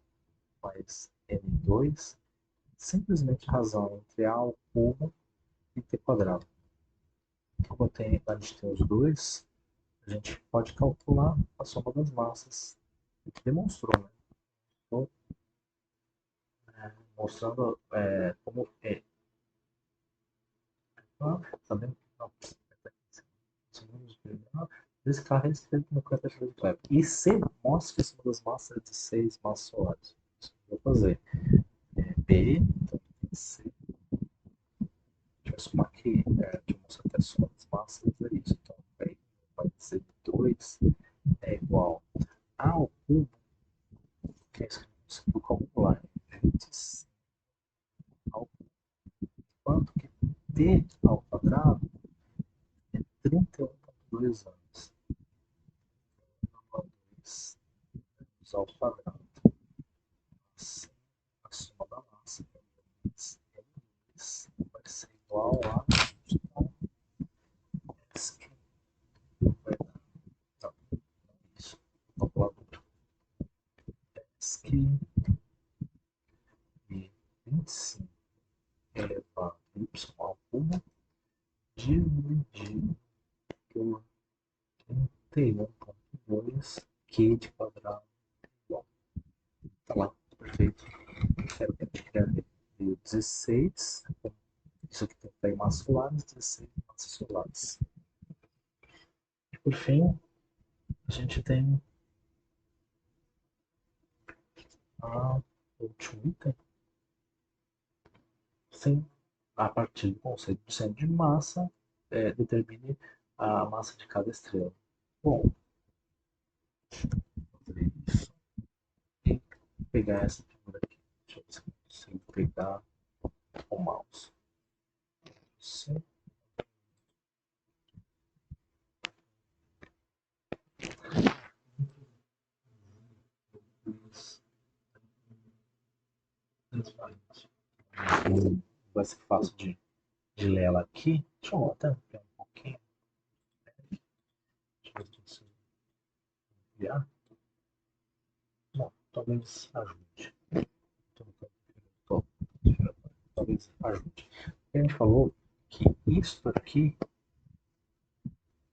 mais M2, simplesmente razão entre A ao cubo e T quadrado. Como a gente tem os dois, a gente pode calcular a soma das massas. A gente demonstrou, né? Então, mostrando como é. Sabendo que não, desse carro é escrito no canto do web. E se mostra que a soma das massas é de 6 massas solares. Isso que eu vou fazer. B, então tem que ser. Deixa eu somar aqui. Deixa eu mostrar até a soma das massas. É isso. Então, vai ser 2 é igual a ao cubo, que é isso que eu consigo calcular. 25 ao cubo. Quanto que t ao quadrado é 31,2 anos. 2 ao quadrado. A soma da massa vai ser igual a S que vai dar. Então, isso. Calculadora. S que 25 elevado a y ao cubo dividido por 31,2 q de quadrado igual. Tá lá, perfeito. Quero que a gente crie 16. Isso aqui tem que ter massas solares, 16 massas solares. E por fim, a gente tem o último item. Sim, a partir do conceito de centro de massa, determine a massa de cada estrela. Bom, vou fazer isso e pegar essa figura aqui. Deixa eu ver se eu consigo pegar o mouse. Sim. Vai ser fácil de ler ela aqui. Deixa eu até ampliar um pouquinho. Deixa eu ver se eu consigo enviar. Bom, talvez ajude. Talvez ajude. A gente falou que isso aqui,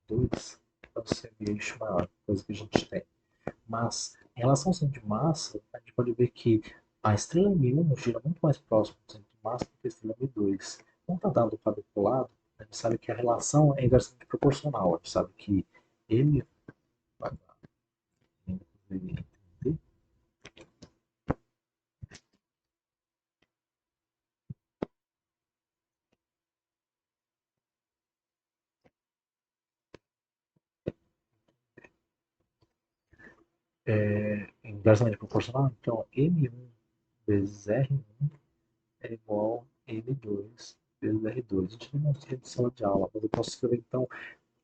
2, é o seu eixo maior, coisa que a gente tem. Mas, em relação ao centro de massa, a gente pode ver que a estrela M1 gira muito mais próximo do centro de massa do que a estrela M2. Como está dado para o lado, a gente sabe que a relação é inversamente proporcional. A gente sabe que ele vai entender. Inversamente proporcional, então M1 vezes R1 é igual a M2 vezes R2. A gente demonstrou em sala de aula, mas eu posso escrever então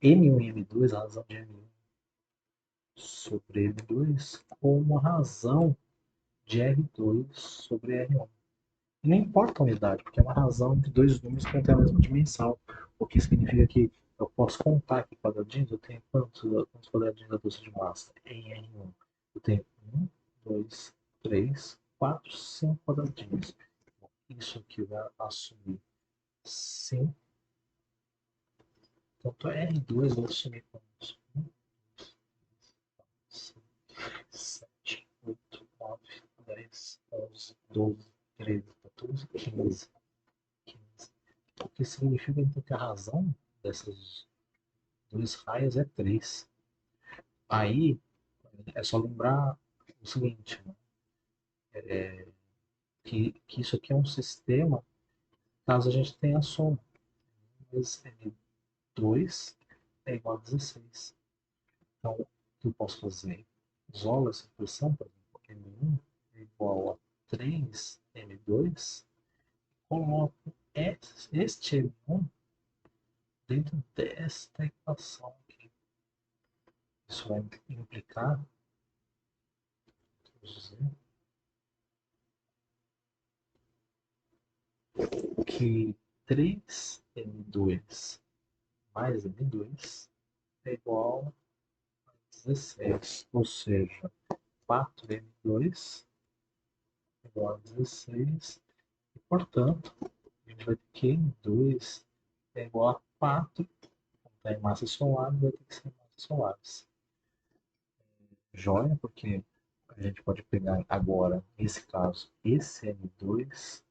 M1 e M2, a razão de M1 sobre M2, como a razão de R2 sobre R1. E não importa a unidade, porque é uma razão entre dois números que não têm a mesma dimensão, o que significa que eu posso contar aqui quadradinhos, eu tenho quantos quadradinhos da doce de massa em R1? Eu tenho 1, 2, 3, 4, 5 quadradinhos. Isso aqui vai assumir 5. Então, R2 vai assumir quantos? 1, 12, 13, 14, 15. O que significa então que a razão dessas dois raios é 3. Aí é só lembrar o seguinte, né? que isso aqui é um sistema caso a gente tenha a soma. Mas M2 é igual a 16. Então, o que eu posso fazer? Isolo essa expressão, por exemplo, M1 é igual a 3M2. Coloco este M1 dentro desta equação aqui. Isso vai implicar, que 3M2 mais M2 é igual a 16, ou seja, 4M2 é igual a 16, e portanto, a gente vai ter que M2 é igual a 4, como está em massa solar, vai ter que ser massas solares. Joia, porque a gente pode pegar agora, nesse caso, esse M2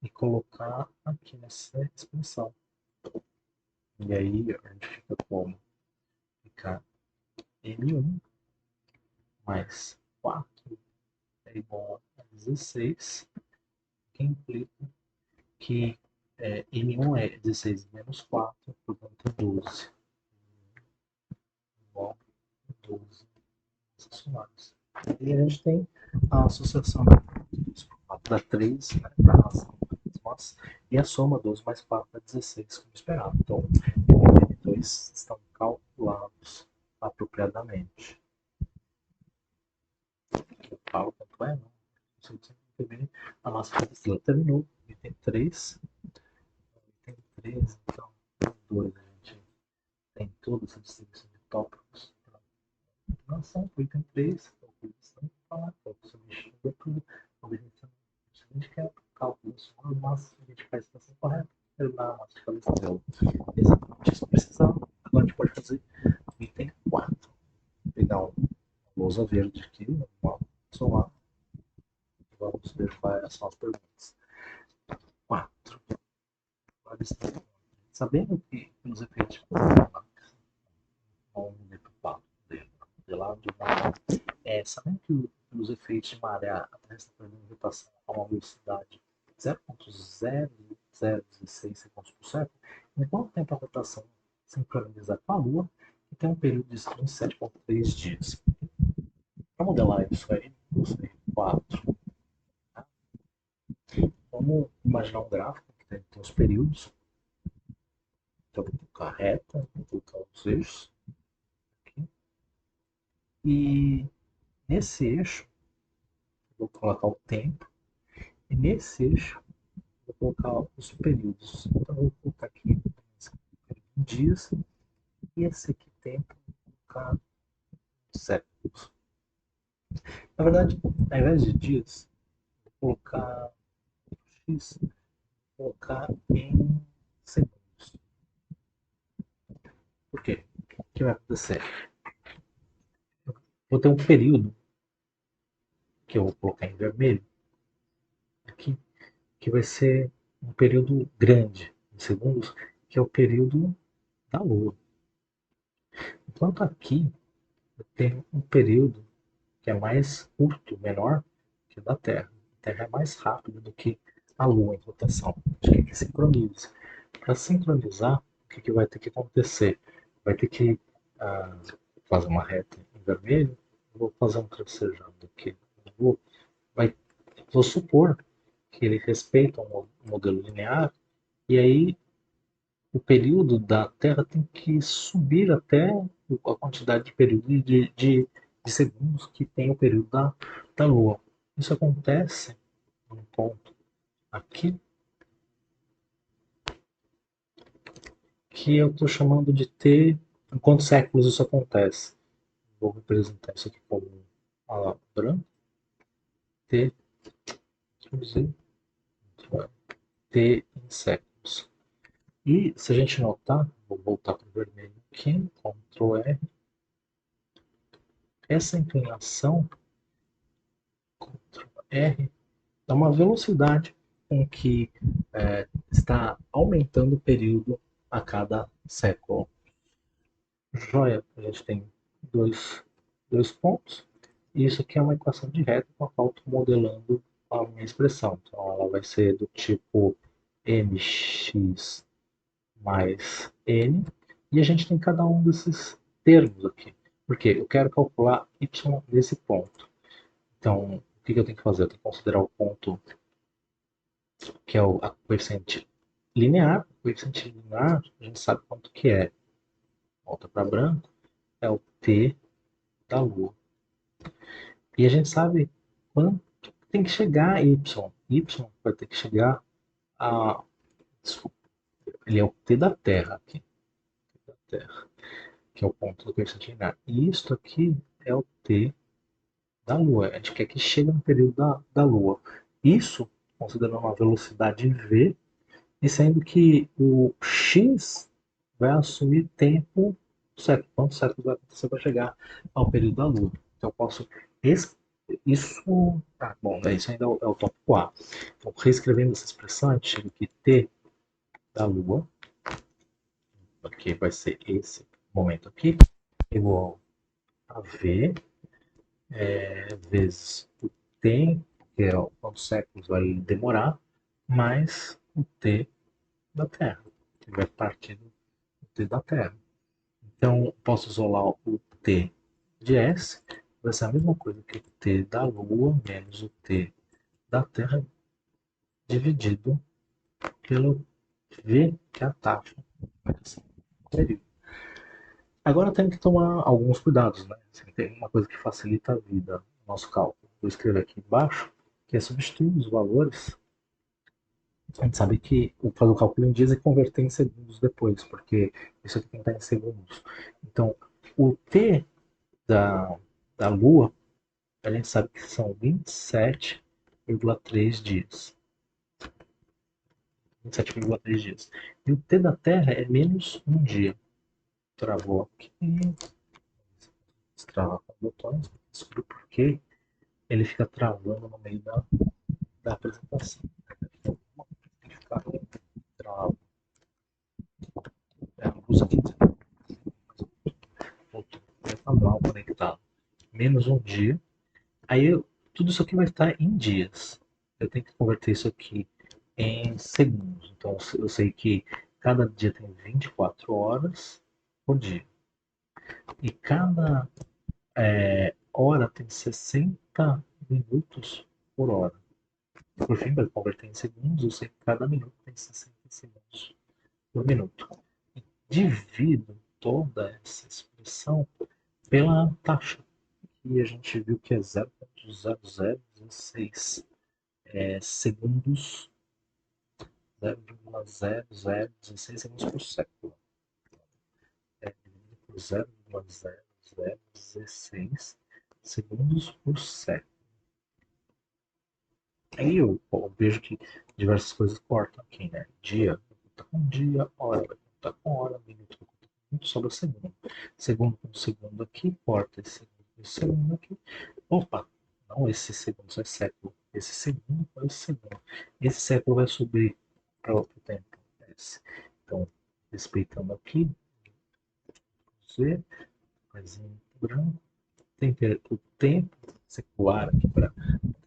e colocar aqui nessa expressão. E aí a gente fica como? Fica M1 mais 4 é igual a 16, que implica que M1 é 16 menos 4, portanto é 12. Igual a 12 solares. E a gente tem a associação da 3 para a razão das e a soma 12 mais 4 dá 16, como esperado. Então, os dois estão calculados apropriadamente. Eu falo quanto é, não. Não sei se a nossa estrela terminou. Item 3. Item 3, então, 2, a gente tem toda essa distribuição de tópicos. Noção, item 3, calculação, falar, calculação de tudo, obedecendo o seguinte que é cálculo sobre massa, a gente faz a estação correta, terminar a massa de cada estrela. Exatamente isso que precisava. Agora a gente pode fazer o item 4. Pegar uma lousa verde aqui, uma solar. Vamos ver quais são as perguntas. 4. Sabendo que pelos efeitos de lado de lado, sabendo que pelos efeitos de maré a Terra está rotação a uma velocidade 0,0016 segundos por século, em quanto tempo a rotação sincroniza com a Lua, que tem um período de 27,3 dias. Para modelar isso aí, vamos ver 4. Vamos imaginar um gráfico que tem os períodos. Então, vou colocar reta, vou colocar os eixos. Aqui. E nesse eixo, vou colocar o tempo. E nesse eixo, vou colocar os períodos. Então, vou colocar aqui dias. E esse aqui tempo, vou colocar séculos. Na verdade, ao invés de dias, vou colocar X, vou colocar em segundos. Por quê? O que vai acontecer? Vou ter um período que eu vou colocar em vermelho aqui, que vai ser um período grande, em segundos, que é o período da Lua. Enquanto aqui eu tenho um período que é mais curto, menor, que o da Terra. A Terra é mais rápida do que a Lua em rotação. A gente quer que sincronize. Para sincronizar, o que vai ter que acontecer? Vai ter que fazer uma reta em vermelho, vou fazer um tracejado aqui. Vou supor que ele respeita um modelo linear, e aí o período da Terra tem que subir até a quantidade de período de segundos que tem o período da Lua. Isso acontece num ponto aqui, que eu estou chamando de T. Em quantos séculos isso acontece? Vou representar isso aqui como branco. T, T em séculos. E se a gente notar, vou voltar para o vermelho aqui, Ctrl R, essa inclinação, Ctrl R, é uma velocidade com que está aumentando o período a cada século. Joia, a gente tem dois pontos, e isso aqui é uma equação de reta com a qual estou modelando a minha expressão. Então, ela vai ser do tipo mx mais n, e a gente tem cada um desses termos aqui, porque eu quero calcular y nesse ponto. Então, o que eu tenho que fazer? Eu tenho que considerar o ponto que é a coeficiente linear. O coeficiente linear, a gente sabe quanto que é. Volta para branco, é o t da Lua. E a gente sabe quanto tem que chegar a y. Y vai ter que chegar a... Desculpa, ele é o t da Terra aqui. T da Terra, que é o ponto do coeficiente linear. E isto aqui é o t da Lua. A gente quer que chegue no período da Lua. Isso considerando uma velocidade v, e sendo que o x vai assumir tempo certo. Quantos séculos vai acontecer para chegar ao período da Lua? Então eu posso. Isso. Ah, bom, isso ainda é o tópico A. Então, reescrevendo essa expressão, a gente chega aqui t da Lua, que vai ser esse momento aqui, igual a v vezes o tempo, que é quantos séculos vai demorar, mais o t da Terra, que vai partir do t da Terra. Então, posso isolar o t de S, vai ser a mesma coisa que o t da Lua menos o t da Terra dividido pelo v, que é a taxa do período. Agora tem que tomar alguns cuidados, né? Tem uma coisa que facilita a vida no nosso cálculo. Vou escrever aqui embaixo, que é substituir os valores. A gente sabe que fazer o cálculo em dias e converter em segundos depois, porque isso aqui tem que estar em segundos. Então, o t da, da Lua, a gente sabe que são 27,3 dias. 27,3 dias. E o T da Terra é menos um dia. Travou aqui. Destrava com botões. Descobri por que ele fica travando no meio da apresentação. Então, tem que ficar trava. É a luz aqui. Está mal conectado. Menos um dia. Aí tudo isso aqui vai estar em dias. Eu tenho que converter isso aqui em segundos. Então eu sei que cada dia tem 24 horas por dia. E cada hora tem 60 minutos por hora. Por fim, para converter em segundos, eu sei que cada minuto tem 60 segundos por minuto. E divido toda essa expressão pela taxa. E a gente viu que é 0,0016 segundos, 0,0016 segundos por século. Dividido por 0,0016 segundos por século. Aí eu vejo que diversas coisas cortam aqui, né? Dia, vai contar com dia, hora, vai contar com hora, minuto, vai contar com minuto, sobra segundo. Segundo com segundo aqui, corta esse segundo aqui. Opa, não esse segundo, é século. Esse segundo com esse segundo. Esse século vai subir para o tempo. S. Então, respeitando aqui, Z, pezinho branco, tem o tempo secular aqui para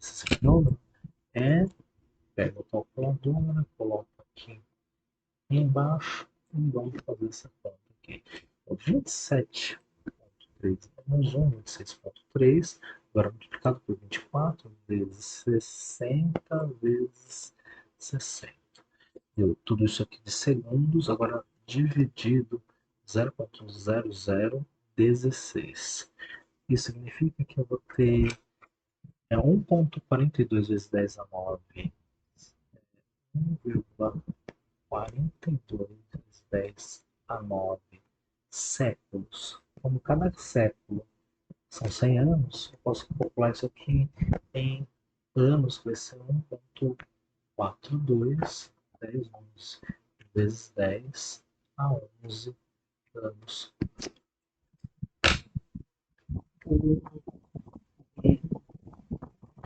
esse fenômeno é, pega a calculadora, coloca aqui embaixo e vamos fazer essa conta aqui. Então, 27,3 menos 1, 26,3, agora multiplicado por 24 vezes 60 vezes 60. Deu tudo isso aqui de segundos, agora dividido 0,0016. Isso significa que eu vou ter 1,42 vezes 10 a 9, 1,42 vezes 10 a 9 séculos. Como cada século são 100 anos, eu posso calcular isso aqui em anos, que vai ser 1,42 10 11 vezes 10 a 11 anos. O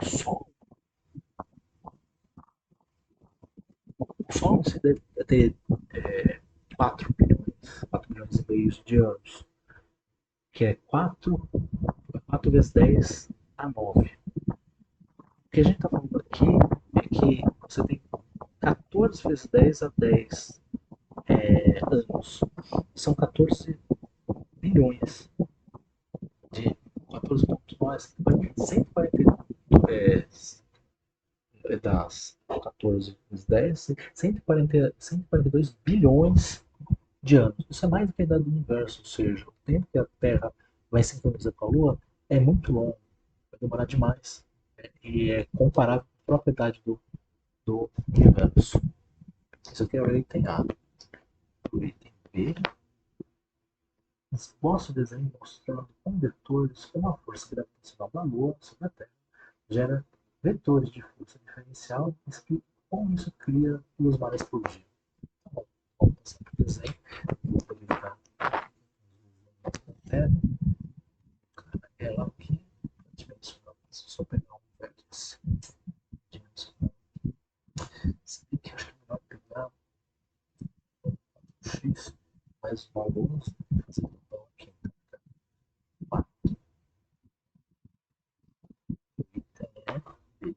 Sol Sol se deve ter 4 bilhões, 4 bilhões e meio de anos, que é 4 vezes 10 a 9. O que a gente está falando aqui é que você tem 14 vezes 10 a 10 anos. São 14 bilhões de 14 pontos nós, 140 das 14 vezes 10, 142 bilhões de anos. Isso é mais do que a idade do universo, ou seja, o tempo que a Terra vai sincronizar com a Lua é muito longo, vai demorar demais. E é comparável com a própria idade do universo. Isso aqui é o item A. O item B. Esboço o desenho mostrando com vetores como a força gravitacional da Lua sobre a Terra gera vetores de força diferencial e como isso cria luz mares por dia. Tá bom, vamos passar para o desenho. Vou aproveitar a Terra. Ela aqui, dimensional, só pegar um vértice dimensional. Se bem que acho que é melhor pegar X mais uma luz e fazer um botão aqui. Então, item E, B.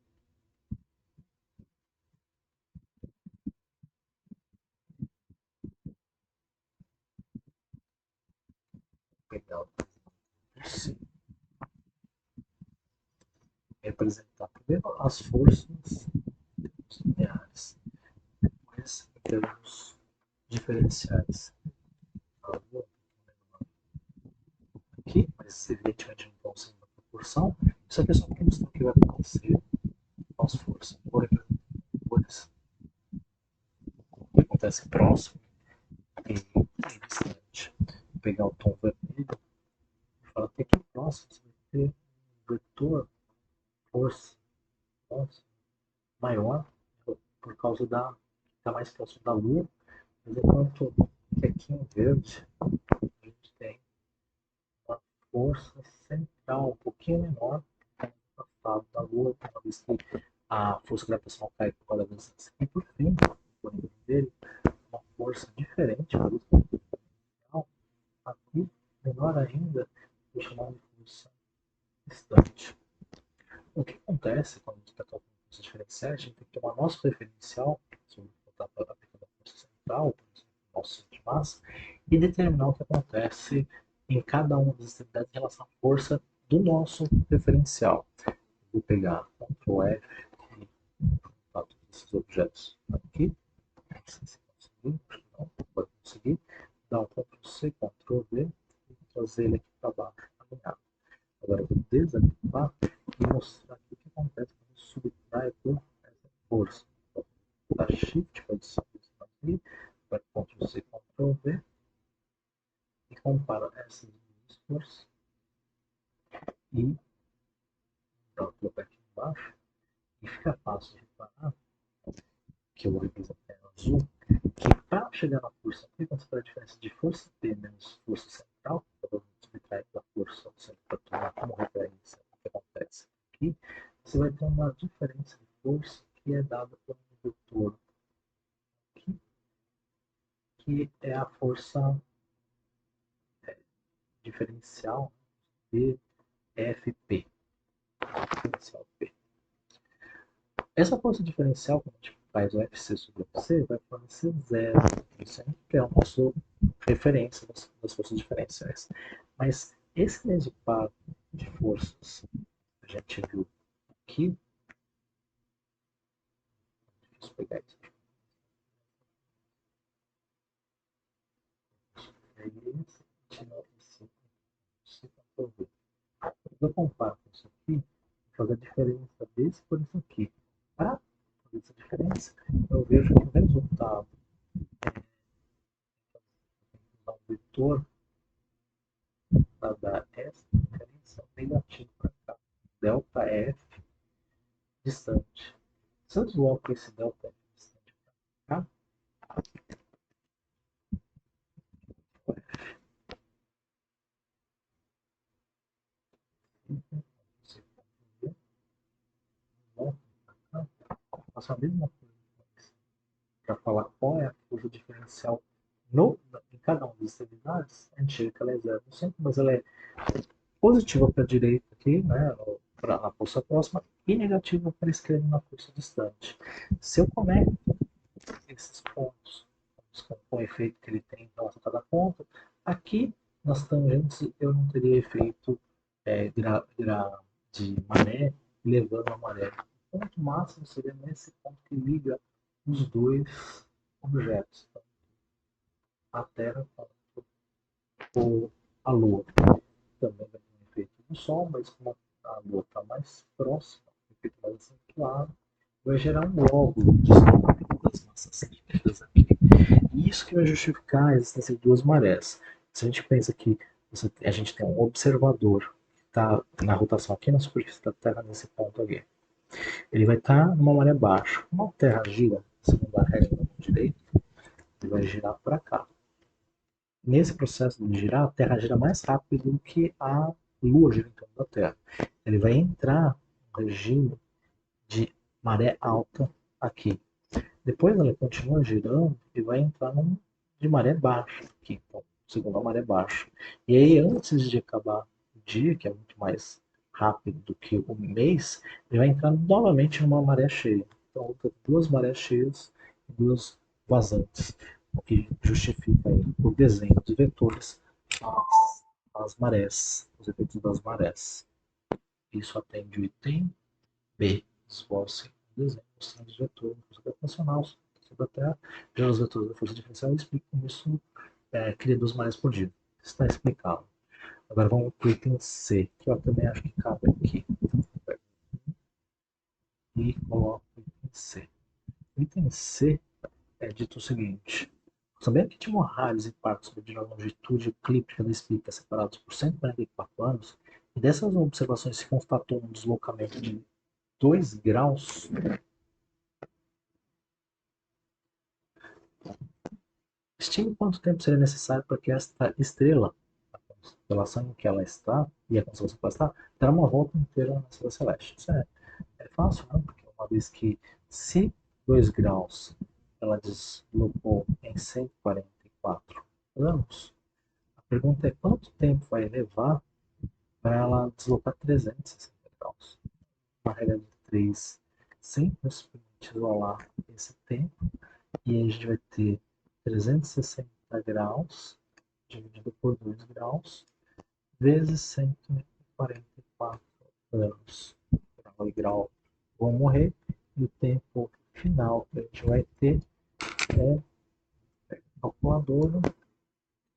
Pegar o C. Representar primeiro as forças lineares, depois em termos diferenciais. Aqui, mas evidentemente não vão ser uma proporção. Isso aqui é só para mostrar o que vai acontecer com as forças. Vou representar cores que acontece próximo e distante. Vou pegar o tom vermelho e falar que aqui próximo você vai ter um vetor força maior por causa da está mais próximo da Lua, mas enquanto que aqui em verde a gente tem uma força central um pouquinho menor afastado da Lua, uma vez que a força gravitacional cai por causa da distância. E por fim, o nível dele, uma força diferente, uma luz gravitacional, aqui menor ainda, vou chamar de força distante. O que acontece quando a gente está calculando forças diferenciais? A gente tem que tomar nosso referencial, sobre o aplicando a força central, nosso centro de massa, e determinar o que acontece em cada uma das extremidades em relação à força do nosso referencial. Vou pegar Ctrl F e todos esses objetos aqui. Não sei se conseguir, não, pode conseguir. Dar um Ctrl C, Ctrl V e trazer ele aqui para baixo, alinhado. Agora eu vou desativar e mostrar aqui o que acontece quando eu subtrai por essa força. Vou dar Shift para subir aqui, vai Ctrl C, Ctrl V e compara essas duas forças e colocar aqui embaixo e fica fácil de reparar que eu vou representar em azul, que para chegar na força P, quando você faz a diferença de força P menos força central, eu subtrair da força do centro para tomar como referência o que acontece aqui, você vai ter uma diferença de força que é dada por um vetor aqui, que é a força diferencial DFP. Diferencial P. Essa força diferencial, quando a gente faz o FC sobre FC, vai fornecer zero, que é a nossa referência das forças diferenciais. Mas esse mesmo par de forças que a gente viu aqui, deixa eu pegar isso aqui. Eu comparo com isso aqui, vou fazer a diferença desse por isso aqui. Para fazer essa diferença, eu vejo que o resultado é um vetor para dar essa diferença negativa para cá. Delta F distante. Se eu desloco esse delta F distante para cá, faço a mesma coisa. para falar qual é a força diferencial em cada uma das extremidades, a gente vê que ela é 0,5, mas ela é positiva para a direita aqui, né, na força próxima, e negativa para a esquerda na força distante. Se eu conecto esses pontos com o efeito que ele tem em relação a cada ponto, aqui nas tangentes eu não teria efeito de maré levando a maré. O ponto máximo seria nesse ponto que liga os dois objetos, a Terra com a Lua. Também vai ter um efeito do Sol, mas como a Lua está mais próxima, um efeito mais acentuado, vai gerar um óvulo de deslocamento das massas líquidas aqui. E isso que vai justificar a existência de duas marés. Se a gente pensa que a gente tem um observador que está na rotação aqui na superfície da Terra, nesse ponto aqui, ele vai estar numa maré baixa. Como a Terra gira, segundo a regra da direita, ele vai girar para cá. Nesse processo de girar, a Terra gira mais rápido do que a Lua gira em torno da Terra. Ele vai entrar no regime de maré alta aqui. Depois ela continua girando e vai entrar num de maré baixa aqui, então, segundo a maré baixa. E aí, antes de acabar o dia, que é muito mais rápido do que o mês, ele vai entrar novamente numa maré cheia. Então, duas marés cheias e duas vazantes, o que justifica aí o desenho dos vetores as marés, os efeitos das marés. Isso atende o item B. Esboce um desenho mostrando os vetores da força gravitacional sobre a Terra, já os vetores da força diferencial e explica como isso cria duas marés por dia. Está explicado. Agora vamos para o item C, que eu também acho que cabe aqui. E coloco o item C. O item C é dito o seguinte: sabendo que Timo Harris e Parks mediram a longitude eclíptica da espiga separados por 144 anos, e dessas observações se constatou um deslocamento de 2 graus, estime quanto tempo seria necessário para que esta estrela, a constelação em que ela está, e a constelação que ela está, dar uma volta inteira na estrela celeste. Isso é fácil, né? Porque uma vez que, se 2 graus ela deslocou em 144 anos, a pergunta é quanto tempo vai levar para ela deslocar 360 graus. Uma regra de 3 sempre nos permite isolar esse tempo, e aí a gente vai ter 360 graus dividido por 2 graus vezes 144 anos. Grau e grau vão morrer, e o tempo final que a gente vai ter é calculadora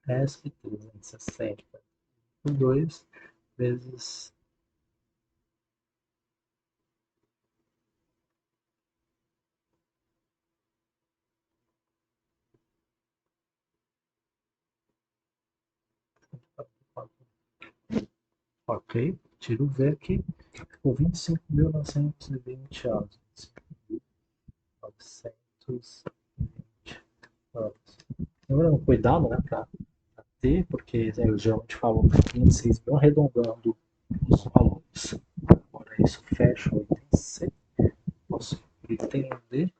ESP 360 por 2 vezes ok, tiro o V aqui, ficou 25.920 anos. 920 anos. Lembrando, cuidado, né, para ter, porque eu geralmente falo 26 mil arredondando os valores. Agora isso fecha o item C. Posso entender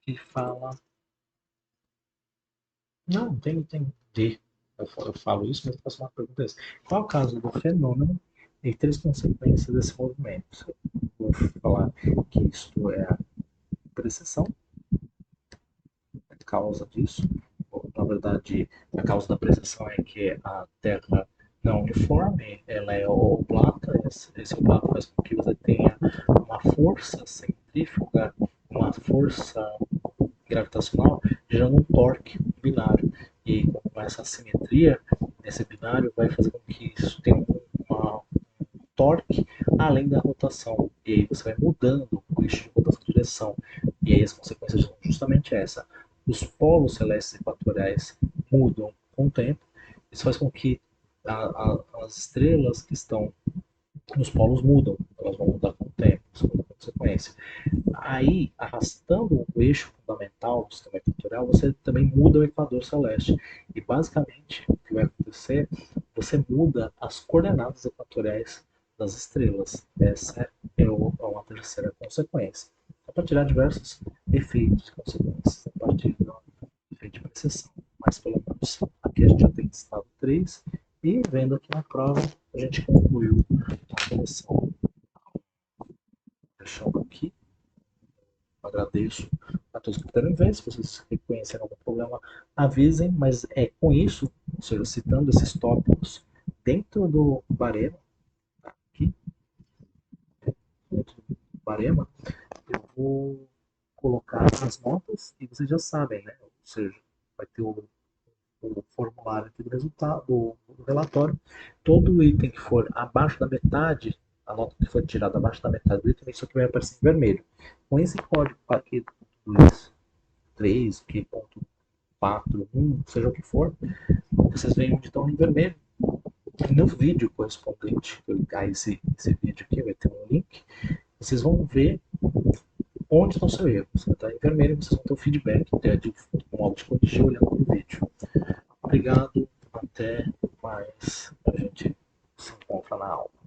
que fala. Não, tem item D. Eu falo isso, mas eu faço uma pergunta. Qual é o caso do fenômeno e três consequências desse movimento? Vou falar que isto é a precessão, a causa disso. Na verdade, a causa da precessão é que a Terra não é uniforme, ela é oblata. Esse oblata faz com que você tenha uma força centrífuga, uma força gravitacional, gerando um torque binário. E com essa assimetria nesse binário vai fazer com que isso tenha um torque além da rotação. E aí você vai mudando o eixo de rotação de direção. E aí as consequências são justamente essa. Os polos celestes equatoriais mudam com o tempo. Isso faz com que as estrelas que estão nos polos mudam. Elas vão mudar com o tempo, segundo a consequência. Aí, arrastando o eixo fundamental do sistema equatorial, você também muda o equador celeste. E basicamente, o que vai acontecer, você muda as coordenadas equatoriais das estrelas. Essa é uma terceira consequência. Dá para tirar diversas efeitos e consequências a partir do efeito de precessão. Mas pelo menos aqui a gente já tem estado 3 e vendo aqui na prova a gente concluiu a solução. Fechando aqui. Agradeço a todos que puderam ver. Se vocês reconhecerem algum problema, avisem. Mas é com isso, ou seja, citando esses tópicos dentro do Barema, aqui, dentro do Barema, eu vou colocar as notas e vocês já sabem, né? Ou seja, vai ter o formulário aqui do resultado, do relatório. Todo item que for abaixo da metade, a nota que for tirada abaixo da metade do item, isso aqui vai aparecer em vermelho. Com esse código aqui, 2, 3, que ponto 4, 1, seja o que for, vocês veem onde estão em vermelho. No vídeo correspondente, eu ligar esse vídeo aqui, vai ter um link, vocês vão ver onde está o seu erro. Se está em vermelho, vocês vão ter o feedback de modo de corrigir olhando para o vídeo. Obrigado, até mais. A gente se encontra na aula.